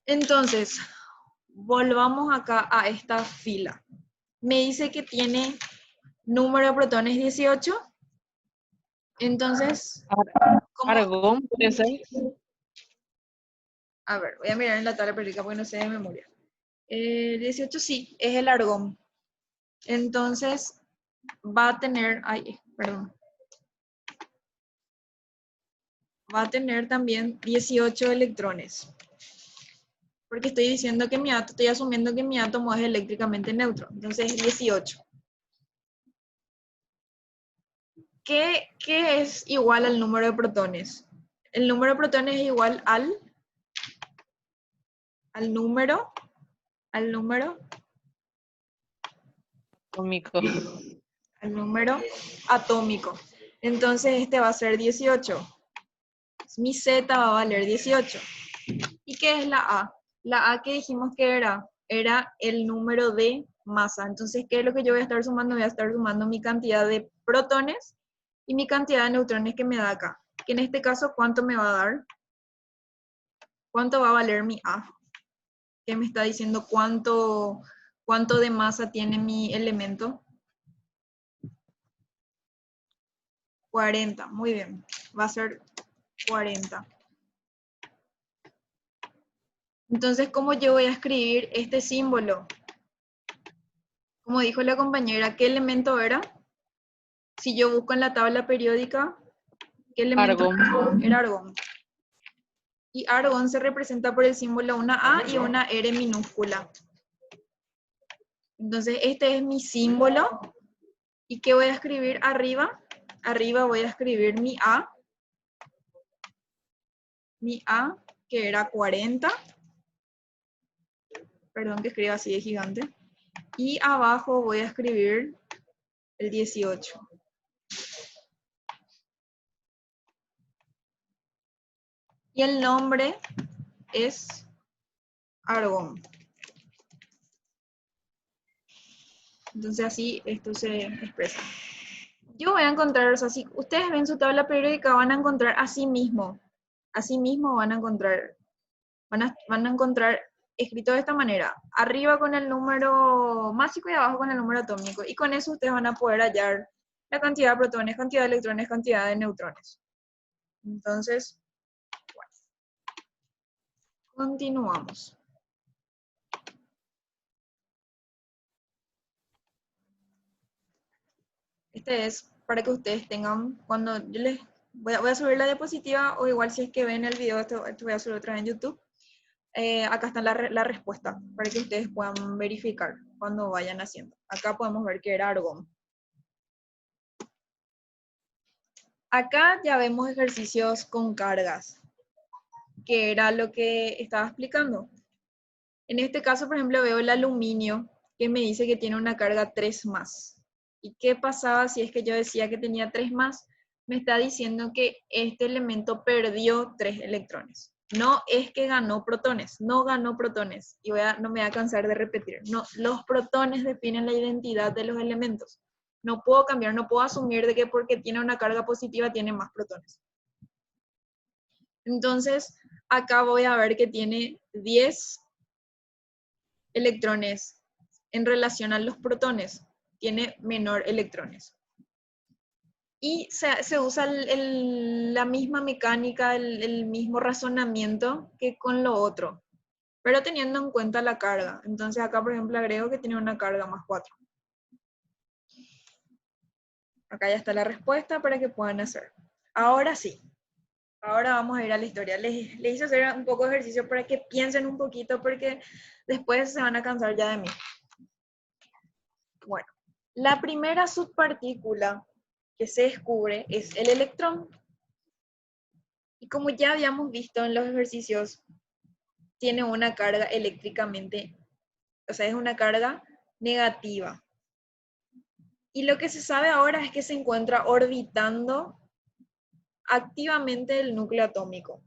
[SPEAKER 1] Entonces, volvamos acá a esta fila. Me dice que tiene número de protones 18. Entonces, ¿cómo?
[SPEAKER 2] Argón, puede ser.
[SPEAKER 1] A ver, voy a mirar en la tabla periódica porque no sé de memoria. 18 sí, es el argón. Entonces, va a tener, va a tener también 18 electrones. Porque estoy diciendo que estoy asumiendo que mi átomo es eléctricamente neutro. Entonces es 18. ¿Qué es igual al número de protones? El número de protones es igual al número
[SPEAKER 2] Atómico.
[SPEAKER 1] atómico. Entonces este va a ser 18. Mi Z va a valer 18. ¿Y qué es la A? La A que dijimos que era el número de masa. Entonces, ¿qué es lo que yo voy a estar sumando? Voy a estar sumando mi cantidad de protones y mi cantidad de neutrones que me da acá. Que en este caso, ¿cuánto me va a dar? ¿Cuánto va a valer mi A? ¿Qué me está diciendo cuánto de masa tiene mi elemento? 40, muy bien. Va a ser 40. Entonces, ¿cómo yo voy a escribir este símbolo? Como dijo la compañera, ¿qué elemento era? Si yo busco en la tabla periódica, ¿qué elemento
[SPEAKER 2] Argón.
[SPEAKER 1] era argón? Y argón se representa por el símbolo una A y una R minúscula. Entonces, este es mi símbolo. ¿Y qué voy a escribir arriba? Arriba voy a escribir mi A, que era 40. Perdón que escriba así de gigante. Y abajo voy a escribir el 18. Y el nombre es argón. Entonces así esto se expresa. Yo voy a encontrar, o sea, si ustedes ven su tabla periódica, van a encontrar así mismo van a encontrar, van a encontrar escrito de esta manera, arriba con el número másico y abajo con el número atómico, y con eso ustedes van a poder hallar la cantidad de protones, cantidad de electrones, cantidad de neutrones. Entonces, bueno, continuamos. Este es para que ustedes tengan, cuando yo les voy a subir la diapositiva, o igual si es que ven el video, esto voy a subir otra vez en YouTube. Acá está la respuesta, para que ustedes puedan verificar cuando vayan haciendo. Acá podemos ver que era argón. Acá ya vemos ejercicios con cargas, que era lo que estaba explicando. En este caso, por ejemplo, veo el aluminio, que me dice que tiene una carga 3 más. ¿Y qué pasaba si es que yo decía que tenía 3 más? Me está diciendo que este elemento perdió 3 electrones. No es que ganó protones, no ganó protones. Y no me voy a cansar de repetir. No, los protones definen la identidad de los elementos. No puedo cambiar, no puedo asumir de que porque tiene una carga positiva tiene más protones. Entonces, acá voy a ver que tiene 10 electrones en relación a los protones. Tiene menor electrones. Y se usa la misma mecánica, el mismo razonamiento que con lo otro, pero teniendo en cuenta la carga. Entonces acá, por ejemplo, agrego que tiene una carga más 4. Acá ya está la respuesta para que puedan hacer. Ahora sí, ahora vamos a ir a la historia. Les hice hacer un poco de ejercicio para que piensen un poquito, porque después se van a cansar ya de mí. Bueno, la primera subpartícula que se descubre es el electrón. Y como ya habíamos visto en los ejercicios, tiene una carga eléctricamente, o sea, es una carga negativa. Y lo que se sabe ahora es que se encuentra orbitando activamente el núcleo atómico.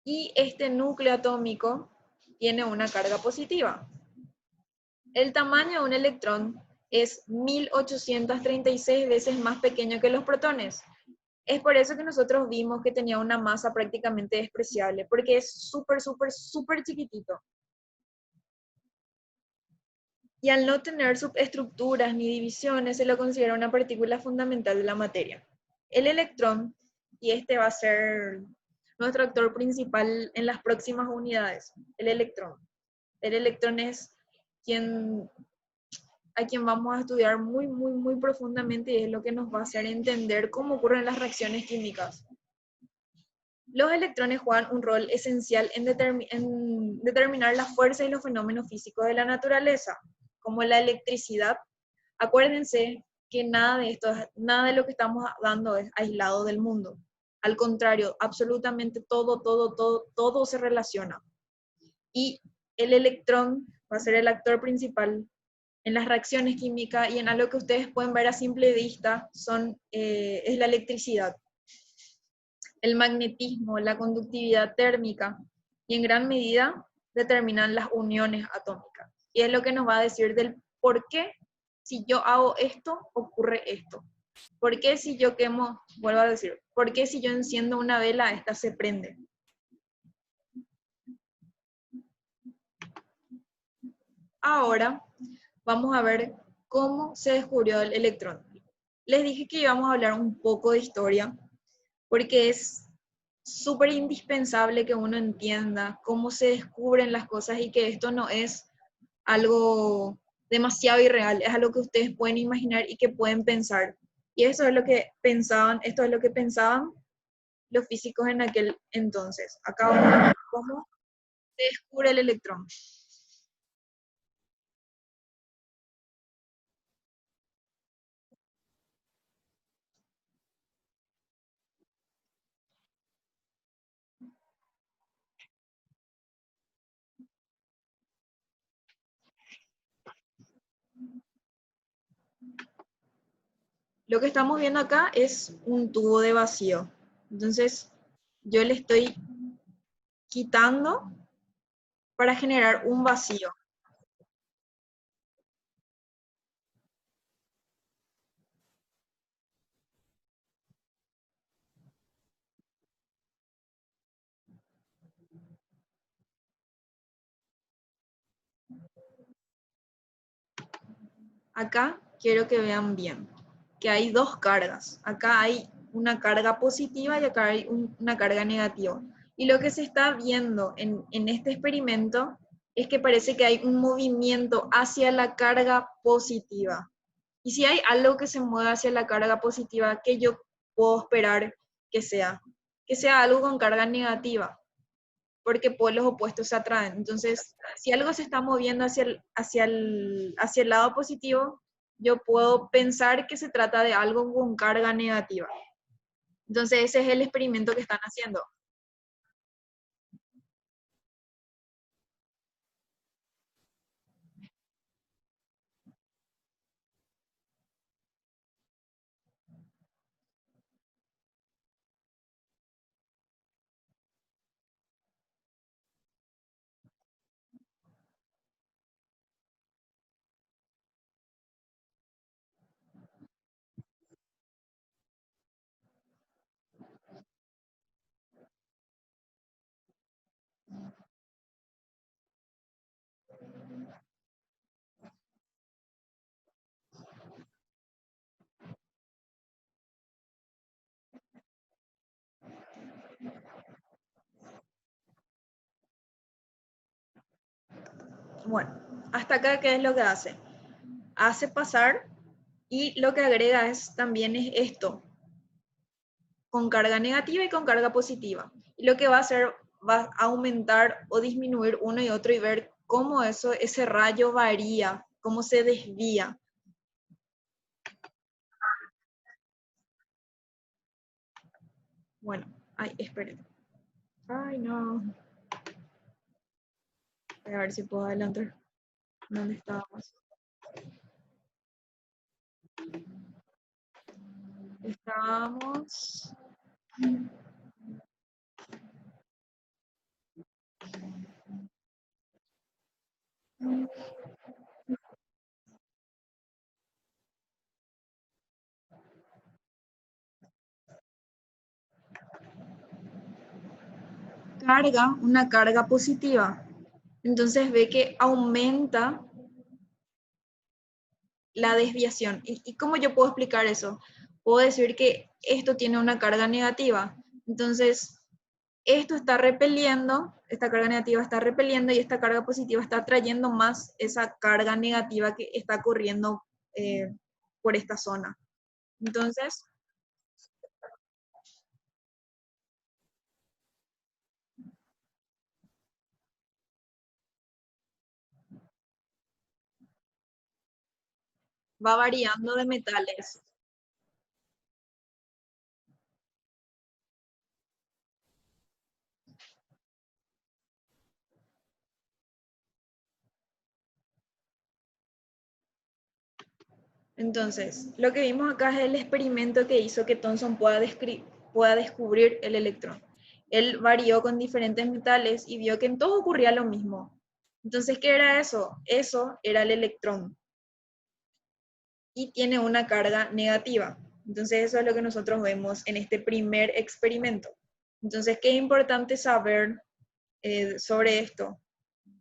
[SPEAKER 1] Y este núcleo atómico tiene una carga positiva. El tamaño de un electrón es 1836 veces más pequeño que los protones. Es por eso que nosotros vimos que tenía una masa prácticamente despreciable, porque es súper, súper, súper chiquitito. Y al no tener subestructuras ni divisiones, se lo considera una partícula fundamental de la materia. El electrón, y este va a ser nuestro actor principal en las próximas unidades, el electrón. El electrón es a quien vamos a estudiar muy, muy, muy profundamente y es lo que nos va a hacer entender cómo ocurren las reacciones químicas. Los electrones juegan un rol esencial en determinar la fuerza y los fenómenos físicos de la naturaleza, como la electricidad. Acuérdense que nada de lo que estamos dando es aislado del mundo. Al contrario, absolutamente todo se relaciona. Y el electrón va a ser el actor principal en las reacciones químicas y en algo que ustedes pueden ver a simple vista es la electricidad, el magnetismo, la conductividad térmica y en gran medida determinan las uniones atómicas. Y es lo que nos va a decir del por qué si yo hago esto ocurre esto. ¿Por qué si yo quemo, vuelvo a decir, por qué si yo enciendo una vela esta se prende? Ahora vamos a ver cómo se descubrió el electrón. Les dije que íbamos a hablar un poco de historia, porque es súper indispensable que uno entienda cómo se descubren las cosas y que esto no es algo demasiado irreal, es algo que ustedes pueden imaginar y que pueden pensar. Y eso es lo que pensaban, esto es lo que pensaban los físicos en aquel entonces. Acá vamos a ver cómo se descubre el electrón. Lo que estamos viendo acá es un tubo de vacío. Entonces, yo le estoy quitando para generar un vacío. Acá quiero que vean bien que hay dos cargas. Acá hay una carga positiva y acá hay una carga negativa. Y lo que se está viendo en este experimento es que parece que hay un movimiento hacia la carga positiva. Y si hay algo que se mueve hacia la carga positiva, que yo puedo esperar que sea? Que sea algo con carga negativa, porque polos opuestos se atraen. Entonces, si algo se está moviendo hacia el lado positivo, yo puedo pensar que se trata de algo con carga negativa. Entonces, ese es el experimento que están haciendo. Bueno, hasta acá, ¿qué es lo que hace? Hace pasar y lo que agrega también es esto, con carga negativa y con carga positiva. Y lo que va a hacer va a aumentar o disminuir uno y otro y ver cómo ese rayo varía, cómo se desvía. Bueno, ay, esperen. Ay, no. Voy a ver si puedo adelantar. ¿Dónde estábamos? Estábamos. Carga, una carga positiva. Entonces ve que aumenta la desviación. ¿Y cómo yo puedo explicar eso? Puedo decir que esto tiene una carga negativa. Entonces, esto está repeliendo, esta carga negativa está repeliendo y esta carga positiva está trayendo más esa carga negativa que está corriendo por esta zona. Entonces, va variando de metales. Entonces, lo que vimos acá es el experimento que hizo que Thomson pueda descubrir el electrón. Él varió con diferentes metales y vio que en todo ocurría lo mismo. Entonces, ¿qué era eso? Eso era el electrón y tiene una carga negativa. Entonces, eso es lo que nosotros vemos en este primer experimento. Entonces, ¿qué es importante saber sobre esto?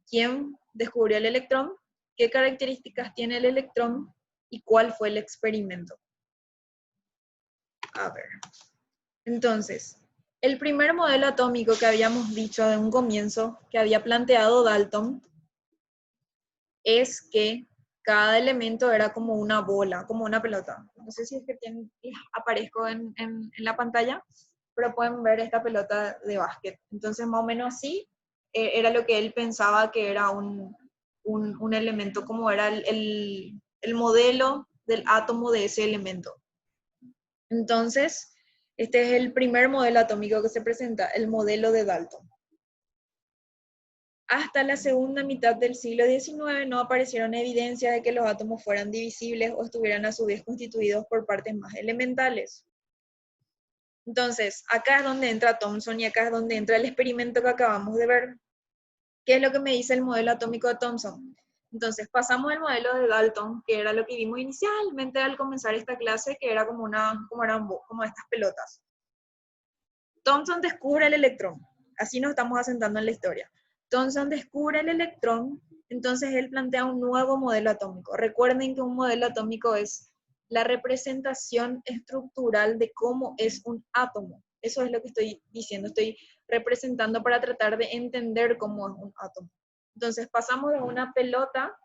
[SPEAKER 1] ¿Quién descubrió el electrón? ¿Qué características tiene el electrón? ¿Y cuál fue el experimento? A ver. Entonces, el primer modelo atómico que habíamos dicho de un comienzo, que había planteado Dalton, es que cada elemento era como una bola, como una pelota. No sé si es que aparezco en la pantalla, pero pueden ver esta pelota de básquet. Entonces, más o menos así era lo que él pensaba que era un elemento, como era el modelo del átomo de ese elemento. Entonces, este es el primer modelo atómico que se presenta, el modelo de Dalton. Hasta la segunda mitad del siglo XIX no aparecieron evidencias de que los átomos fueran divisibles o estuvieran a su vez constituidos por partes más elementales. Entonces, acá es donde entra Thomson y acá es donde entra el experimento que acabamos de ver. ¿Qué es lo que me dice el modelo atómico de Thomson? Entonces, pasamos del modelo de Dalton, que era lo que vimos inicialmente al comenzar esta clase, que era como estas pelotas. Thomson descubre el electrón. Así nos estamos asentando en la historia. Thomson descubre el electrón, entonces él plantea un nuevo modelo atómico. Recuerden que un modelo atómico es la representación estructural de cómo es un átomo. Eso es lo que estoy diciendo. Estoy representando para tratar de entender cómo es un átomo. Entonces pasamos de una pelota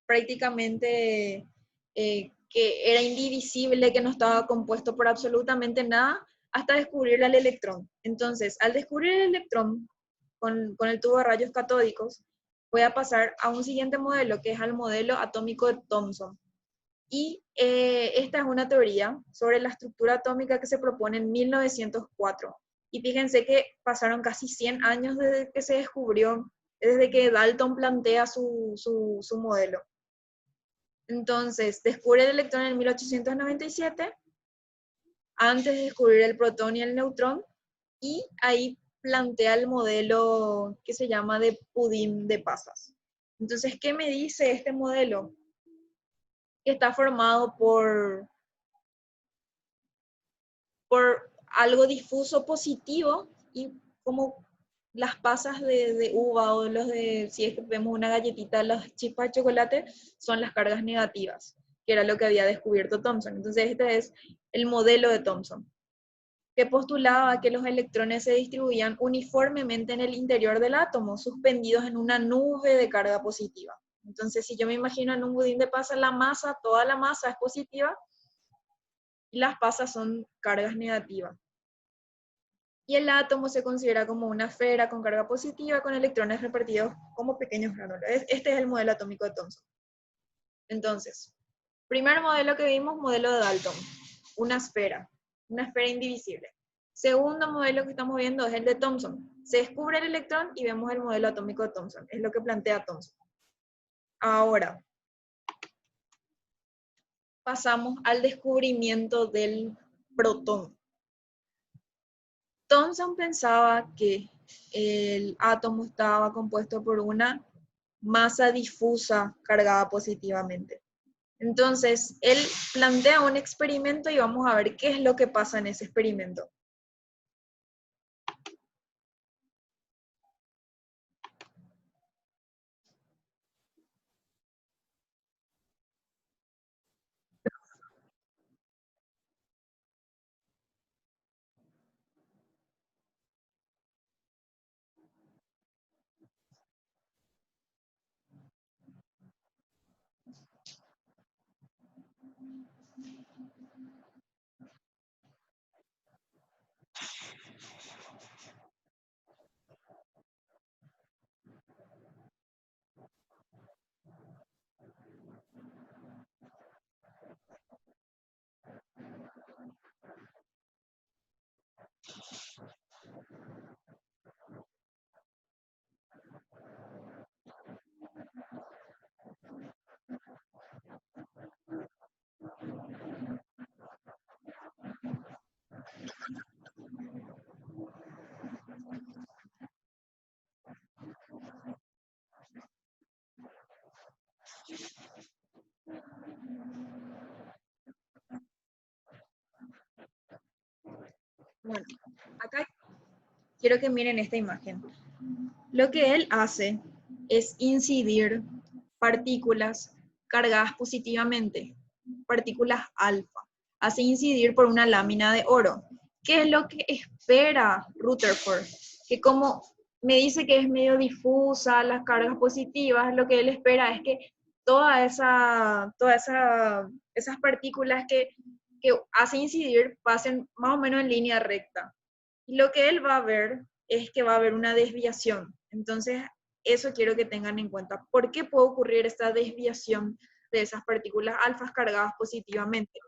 [SPEAKER 1] prácticamente que era indivisible, que no estaba compuesto por absolutamente nada, hasta descubrir el electrón. Entonces, al descubrir el electrón con el tubo de rayos catódicos, voy a pasar a un siguiente modelo, que es al modelo atómico de Thomson. Y esta es una teoría sobre la estructura atómica que se propone en 1904. Y fíjense que pasaron casi 100 años desde que se descubrió, desde que Dalton plantea su modelo. Entonces, descubre el electrón en 1897, antes de descubrir el protón y el neutrón, y ahí plantea el modelo que se llama de pudín de pasas. Entonces, ¿qué me dice este modelo? Que está formado por algo difuso positivo y como las pasas de uva o los de, si es que vemos una galletita, las chispas de chocolate, son las cargas negativas, que era lo que había descubierto Thomson. Entonces este es el modelo de Thomson, que postulaba que los electrones se distribuían uniformemente en el interior del átomo, suspendidos en una nube de carga positiva. Entonces, si yo me imagino en un budín de pasa, la masa, toda la masa es positiva y las pasas son cargas negativas. Y el átomo se considera como una esfera con carga positiva con electrones repartidos como pequeños gránulos. Este es el modelo atómico de Thomson. Entonces, primer modelo que vimos, modelo de Dalton, una esfera indivisible. Segundo modelo que estamos viendo es el de Thomson. Se descubre el electrón y vemos el modelo atómico de Thomson. Es lo que plantea Thomson. Ahora, pasamos al descubrimiento del protón. Thomson pensaba que el átomo estaba compuesto por una masa difusa cargada positivamente. Entonces, él plantea un experimento y vamos a ver qué es lo que pasa en ese experimento. Bueno, acá quiero que miren esta imagen. Lo que él hace es incidir partículas cargadas positivamente, partículas alfa. Hace incidir por una lámina de oro. ¿Qué es lo que espera Rutherford? Que como me dice que es medio difusa las cargas positivas, lo que él espera es que esas partículas que hace incidir pasen más o menos en línea recta. Y lo que él va a ver es que va a haber una desviación. Entonces, eso quiero que tengan en cuenta. ¿Por qué puede ocurrir esta desviación de esas partículas alfas cargadas positivamente?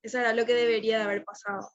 [SPEAKER 1] Eso era lo que debería de haber pasado.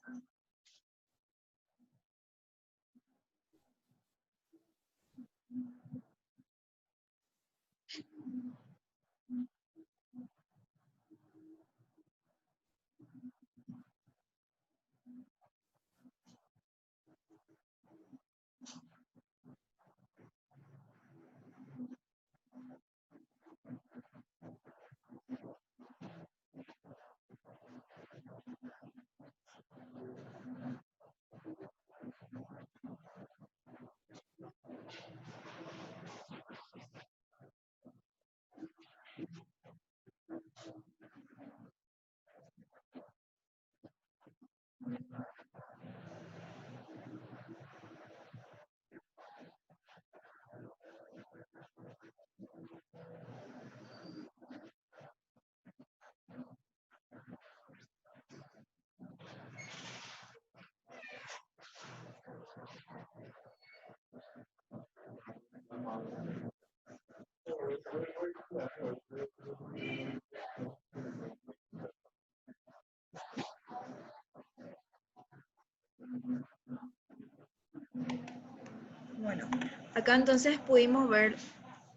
[SPEAKER 1] Bueno, acá entonces pudimos ver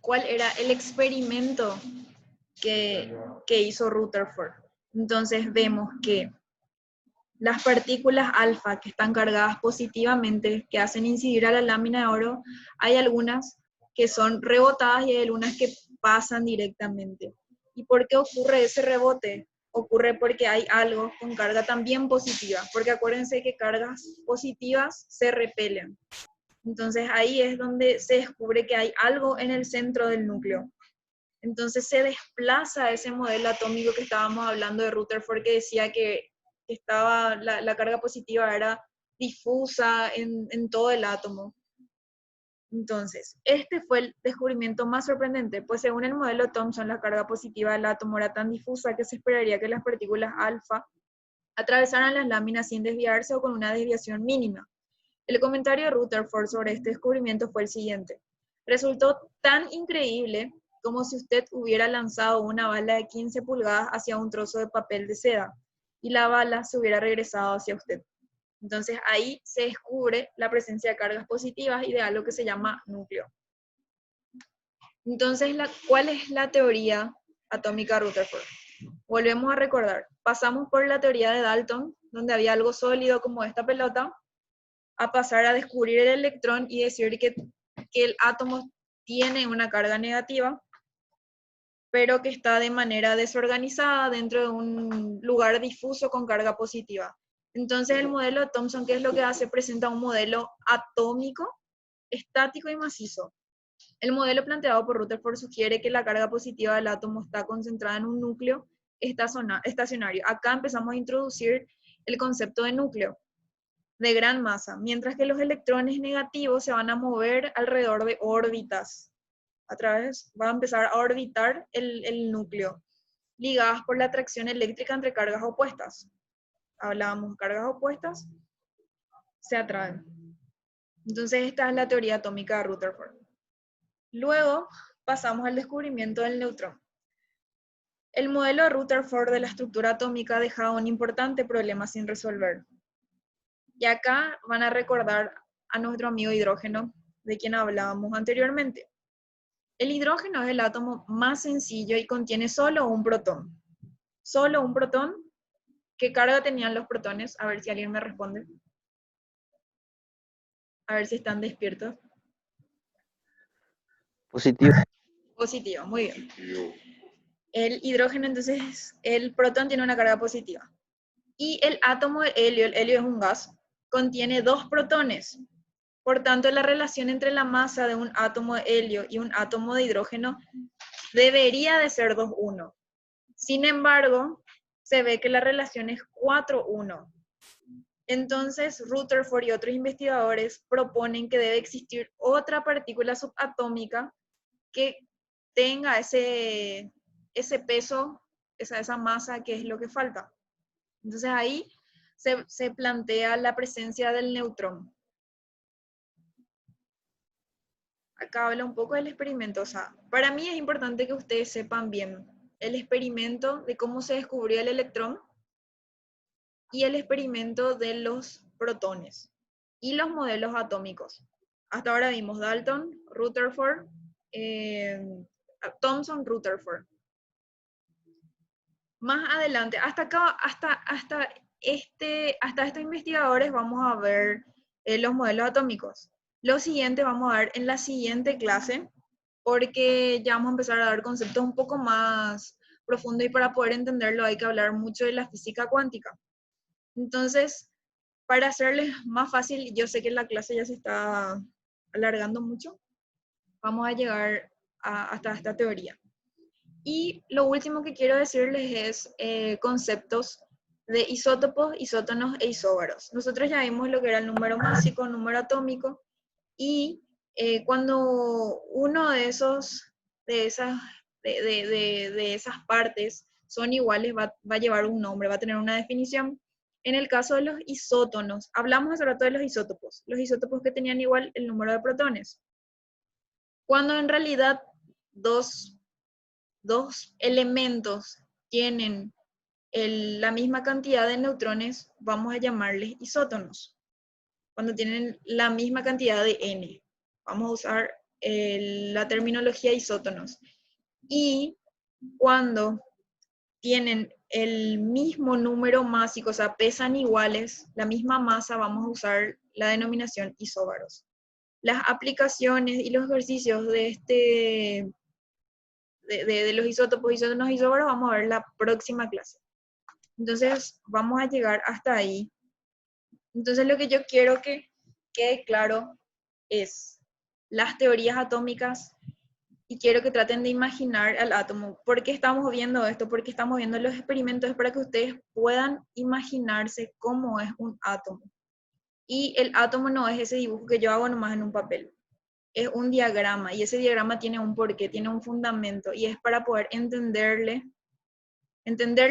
[SPEAKER 1] cuál era el experimento que hizo Rutherford. Entonces vemos que las partículas alfa que están cargadas positivamente, que hacen incidir a la lámina de oro, hay algunas que son rebotadas y hay algunas que pasan directamente. ¿Y por qué ocurre ese rebote? Ocurre porque hay algo con carga también positiva, porque acuérdense que cargas positivas se repelen. Entonces ahí es donde se descubre que hay algo en el centro del núcleo. Entonces se desplaza ese modelo atómico que estábamos hablando de Rutherford, que decía que estaba, la carga positiva era difusa en todo el átomo. Entonces, este fue el descubrimiento más sorprendente, pues según el modelo Thomson, la carga positiva del átomo era tan difusa que se esperaría que las partículas alfa atravesaran las láminas sin desviarse o con una desviación mínima. El comentario de Rutherford sobre este descubrimiento fue el siguiente: resultó tan increíble como si usted hubiera lanzado una bala de 15 pulgadas hacia un trozo de papel de seda y la bala se hubiera regresado hacia usted. Entonces ahí se descubre la presencia de cargas positivas y de algo que se llama núcleo. Entonces, ¿cuál es la teoría atómica de Rutherford? Volvemos a recordar, pasamos por la teoría de Dalton, donde había algo sólido como esta pelota, a pasar a descubrir el electrón y decir que el átomo tiene una carga negativa, pero que está de manera desorganizada dentro de un lugar difuso con carga positiva. Entonces el modelo de Thomson, ¿qué es lo que hace? Presenta un modelo atómico, estático y macizo. El modelo planteado por Rutherford sugiere que la carga positiva del átomo está concentrada en un núcleo estacionario. Acá empezamos a introducir el concepto de núcleo de gran masa, mientras que los electrones negativos se van a mover alrededor de órbitas. Va a empezar a orbitar el núcleo, ligadas por la atracción eléctrica entre cargas opuestas. Hablábamos, cargas opuestas se atraen. Entonces esta es la teoría atómica de Rutherford. Luego pasamos al descubrimiento del neutrón. El modelo de Rutherford de la estructura atómica dejaba un importante problema sin resolver. Y acá van a recordar a nuestro amigo hidrógeno, de quien hablábamos anteriormente. El hidrógeno es el átomo más sencillo y contiene solo un protón. Solo un protón. ¿Qué carga tenían los protones? A ver si alguien me responde. A ver si están despiertos.
[SPEAKER 3] Positivo.
[SPEAKER 1] Positivo, muy bien. El hidrógeno, entonces, el protón tiene una carga positiva. Y el átomo de helio, el helio es un gas, contiene 2 protones. Por tanto, la relación entre la masa de un átomo de helio y un átomo de hidrógeno debería de ser 2:1. Sin embargo, se ve que la relación es 4:1. Entonces, Rutherford y otros investigadores proponen que debe existir otra partícula subatómica que tenga ese peso, esa masa que es lo que falta. Entonces ahí se plantea la presencia del neutrón. Acá habla un poco del experimento. O sea, para mí es importante que ustedes sepan bien el experimento de cómo se descubrió el electrón y el experimento de los protones y los modelos atómicos. Hasta ahora vimos Dalton, Rutherford, Thomson, Rutherford. Más adelante, hasta acá, hasta estos investigadores vamos a ver los modelos atómicos. Lo siguiente vamos a ver en la siguiente clase, porque ya vamos a empezar a dar conceptos un poco más profundos y para poder entenderlo hay que hablar mucho de la física cuántica. Entonces, para hacerles más fácil, yo sé que la clase ya se está alargando mucho, vamos a llegar hasta esta teoría. Y lo último que quiero decirles es conceptos de isótopos, isótonos e isóbaros. Nosotros ya vimos lo que era el número másico, el número atómico, y cuando uno de esas partes son iguales, va a llevar un nombre, va a tener una definición. En el caso de los isótonos, hablamos hace rato de los isótopos que tenían igual el número de protones. Cuando en realidad dos elementos tienen la misma cantidad de neutrones, vamos a llamarles isótonos. Cuando tienen la misma cantidad de N, vamos a usar la terminología isótonos. Y cuando tienen el mismo número másico, o sea, pesan iguales, la misma masa, vamos a usar la denominación isóbaros. Las aplicaciones y los ejercicios de los isótopos, isótonos, isóbaros, vamos a ver la próxima clase. Entonces, vamos a llegar hasta ahí. Entonces, lo que yo quiero que quede claro es las teorías atómicas y quiero que traten de imaginar al átomo. ¿Por qué estamos viendo esto? ¿Por qué estamos viendo los experimentos? Para que ustedes puedan imaginarse cómo es un átomo. Y el átomo no es ese dibujo que yo hago nomás en un papel. es un diagrama y ese diagrama tiene un porqué, tiene un fundamento y es para poder entenderle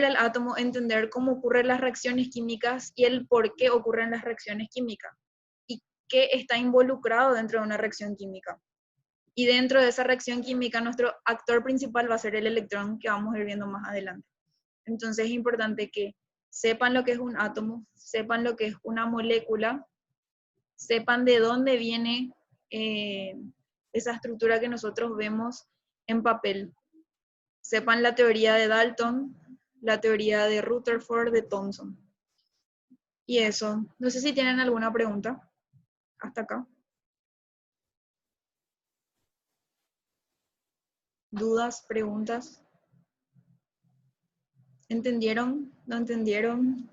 [SPEAKER 1] al átomo, entender cómo ocurren las reacciones químicas y el por qué ocurren las reacciones químicas y qué está involucrado dentro de una reacción química. Y dentro de esa reacción química, nuestro actor principal va a ser el electrón, que vamos a ir viendo más adelante. Entonces es importante que sepan lo que es un átomo, sepan lo que es una molécula, sepan de dónde viene esa estructura que nosotros vemos en papel. Sepan la teoría de Dalton, la teoría de Rutherford, de Thomson. Y eso, no sé si tienen alguna pregunta hasta acá. ¿Dudas, preguntas? ¿Entendieron? ¿No entendieron?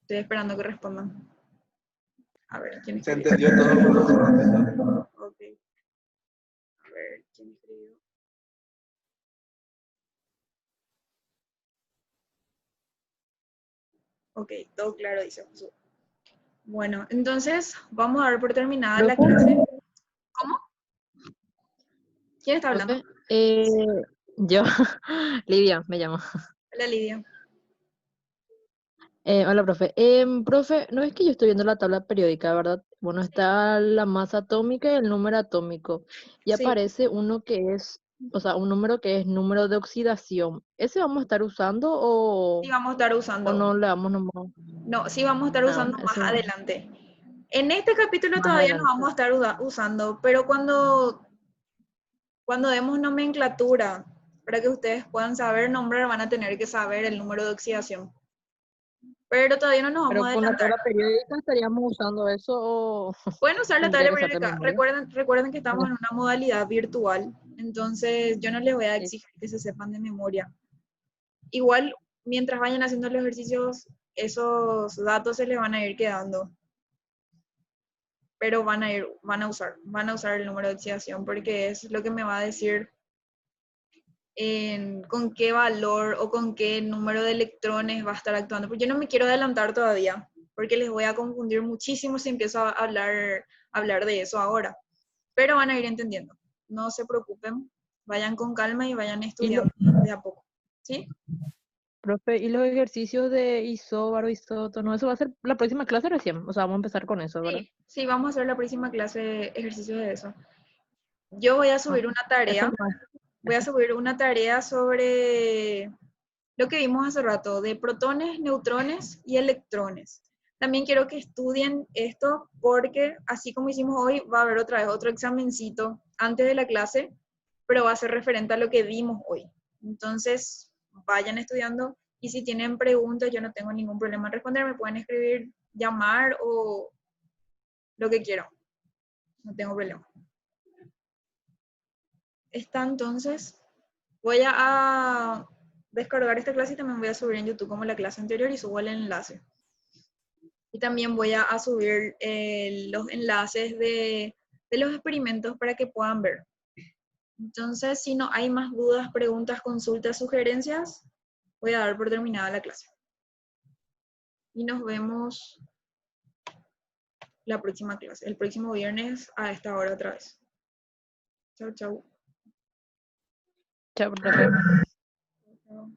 [SPEAKER 1] Estoy esperando que respondan. A ver, ¿quién
[SPEAKER 3] Se
[SPEAKER 1] escribió?
[SPEAKER 3] entendió todo, profesor, se entendió.
[SPEAKER 1] Ok. A ver, ¿quién escribió? Ok, todo claro, dice Josué. Bueno, entonces vamos a dar por terminada la
[SPEAKER 2] Profe,
[SPEAKER 1] clase. ¿Cómo? ¿Quién está hablando?
[SPEAKER 2] profe, yo, Lidia, me llamo.
[SPEAKER 1] Hola, Lidia.
[SPEAKER 2] Hola, profe. Profe, ¿no es que yo estoy viendo la tabla periódica, verdad? Bueno, está la masa atómica y el número atómico. Y
[SPEAKER 1] Sí,
[SPEAKER 2] aparece uno que es, o sea, un número que es número de oxidación. ¿Ese vamos a estar usando
[SPEAKER 1] sí
[SPEAKER 2] o,
[SPEAKER 1] vamos a estar
[SPEAKER 2] o
[SPEAKER 1] usando.
[SPEAKER 2] no le damos nomás?
[SPEAKER 1] No, sí vamos a estar
[SPEAKER 2] Ah,
[SPEAKER 1] usando más
[SPEAKER 2] ese
[SPEAKER 1] adelante. En este capítulo
[SPEAKER 2] más
[SPEAKER 1] todavía no
[SPEAKER 2] adelante.
[SPEAKER 1] vamos a estar usando, pero cuando demos nomenclatura, para que ustedes puedan saber nombrar, van a tener que saber el número de oxidación. Pero todavía no nos vamos
[SPEAKER 2] Pero
[SPEAKER 1] a
[SPEAKER 2] con la
[SPEAKER 1] adelantar.
[SPEAKER 2] tabla periódica estaríamos usando eso o
[SPEAKER 1] Pueden usar la
[SPEAKER 2] tendría
[SPEAKER 1] tabla
[SPEAKER 2] que ser de
[SPEAKER 1] periódica.
[SPEAKER 2] memoria.
[SPEAKER 1] Recuerden que estamos en una modalidad virtual, entonces yo no les voy a
[SPEAKER 2] Sí.
[SPEAKER 1] exigir que se sepan de memoria. Igual, mientras vayan haciendo los ejercicios, esos datos se les van a ir quedando, pero van a usar el número de oxidación porque es lo que me va a decir con qué valor o con qué número de electrones va a estar actuando. Porque yo no me quiero adelantar todavía, porque les voy a confundir muchísimo si empiezo a hablar de eso ahora. Pero van a ir entendiendo. No se preocupen, vayan con calma y vayan
[SPEAKER 2] Y lo-
[SPEAKER 1] estudiando de a poco. ¿Sí?
[SPEAKER 2] Profe, y los ejercicios de isóbaro, isótono, eso va a ser la próxima clase recién. O sea, vamos a empezar con eso, ¿verdad?
[SPEAKER 1] Sí, sí, vamos a hacer la próxima clase ejercicio de eso. Yo voy a
[SPEAKER 2] Ah,
[SPEAKER 1] subir una
[SPEAKER 2] eso
[SPEAKER 1] tarea,
[SPEAKER 2] no.
[SPEAKER 1] voy a subir una tarea sobre lo que vimos hace rato, de protones, neutrones y electrones. También quiero que estudien esto porque, así como hicimos hoy, va a haber otra vez otro examencito antes de la clase, pero va a ser referente a lo que vimos hoy. Entonces, vayan estudiando y si tienen preguntas, yo no tengo ningún problema en responder, me pueden escribir, llamar o lo que quieran. No tengo problema. Está entonces, voy a descargar esta clase y también voy a subir en YouTube como la clase anterior y subo el enlace. Y también voy a subir los enlaces de los experimentos para que puedan ver. Entonces, si no hay más dudas, preguntas, consultas, sugerencias, voy a dar por terminada la clase. Y nos vemos la próxima clase, el próximo viernes a esta hora otra vez. Chau, chau.
[SPEAKER 2] Chao, profe.
[SPEAKER 1] Chau.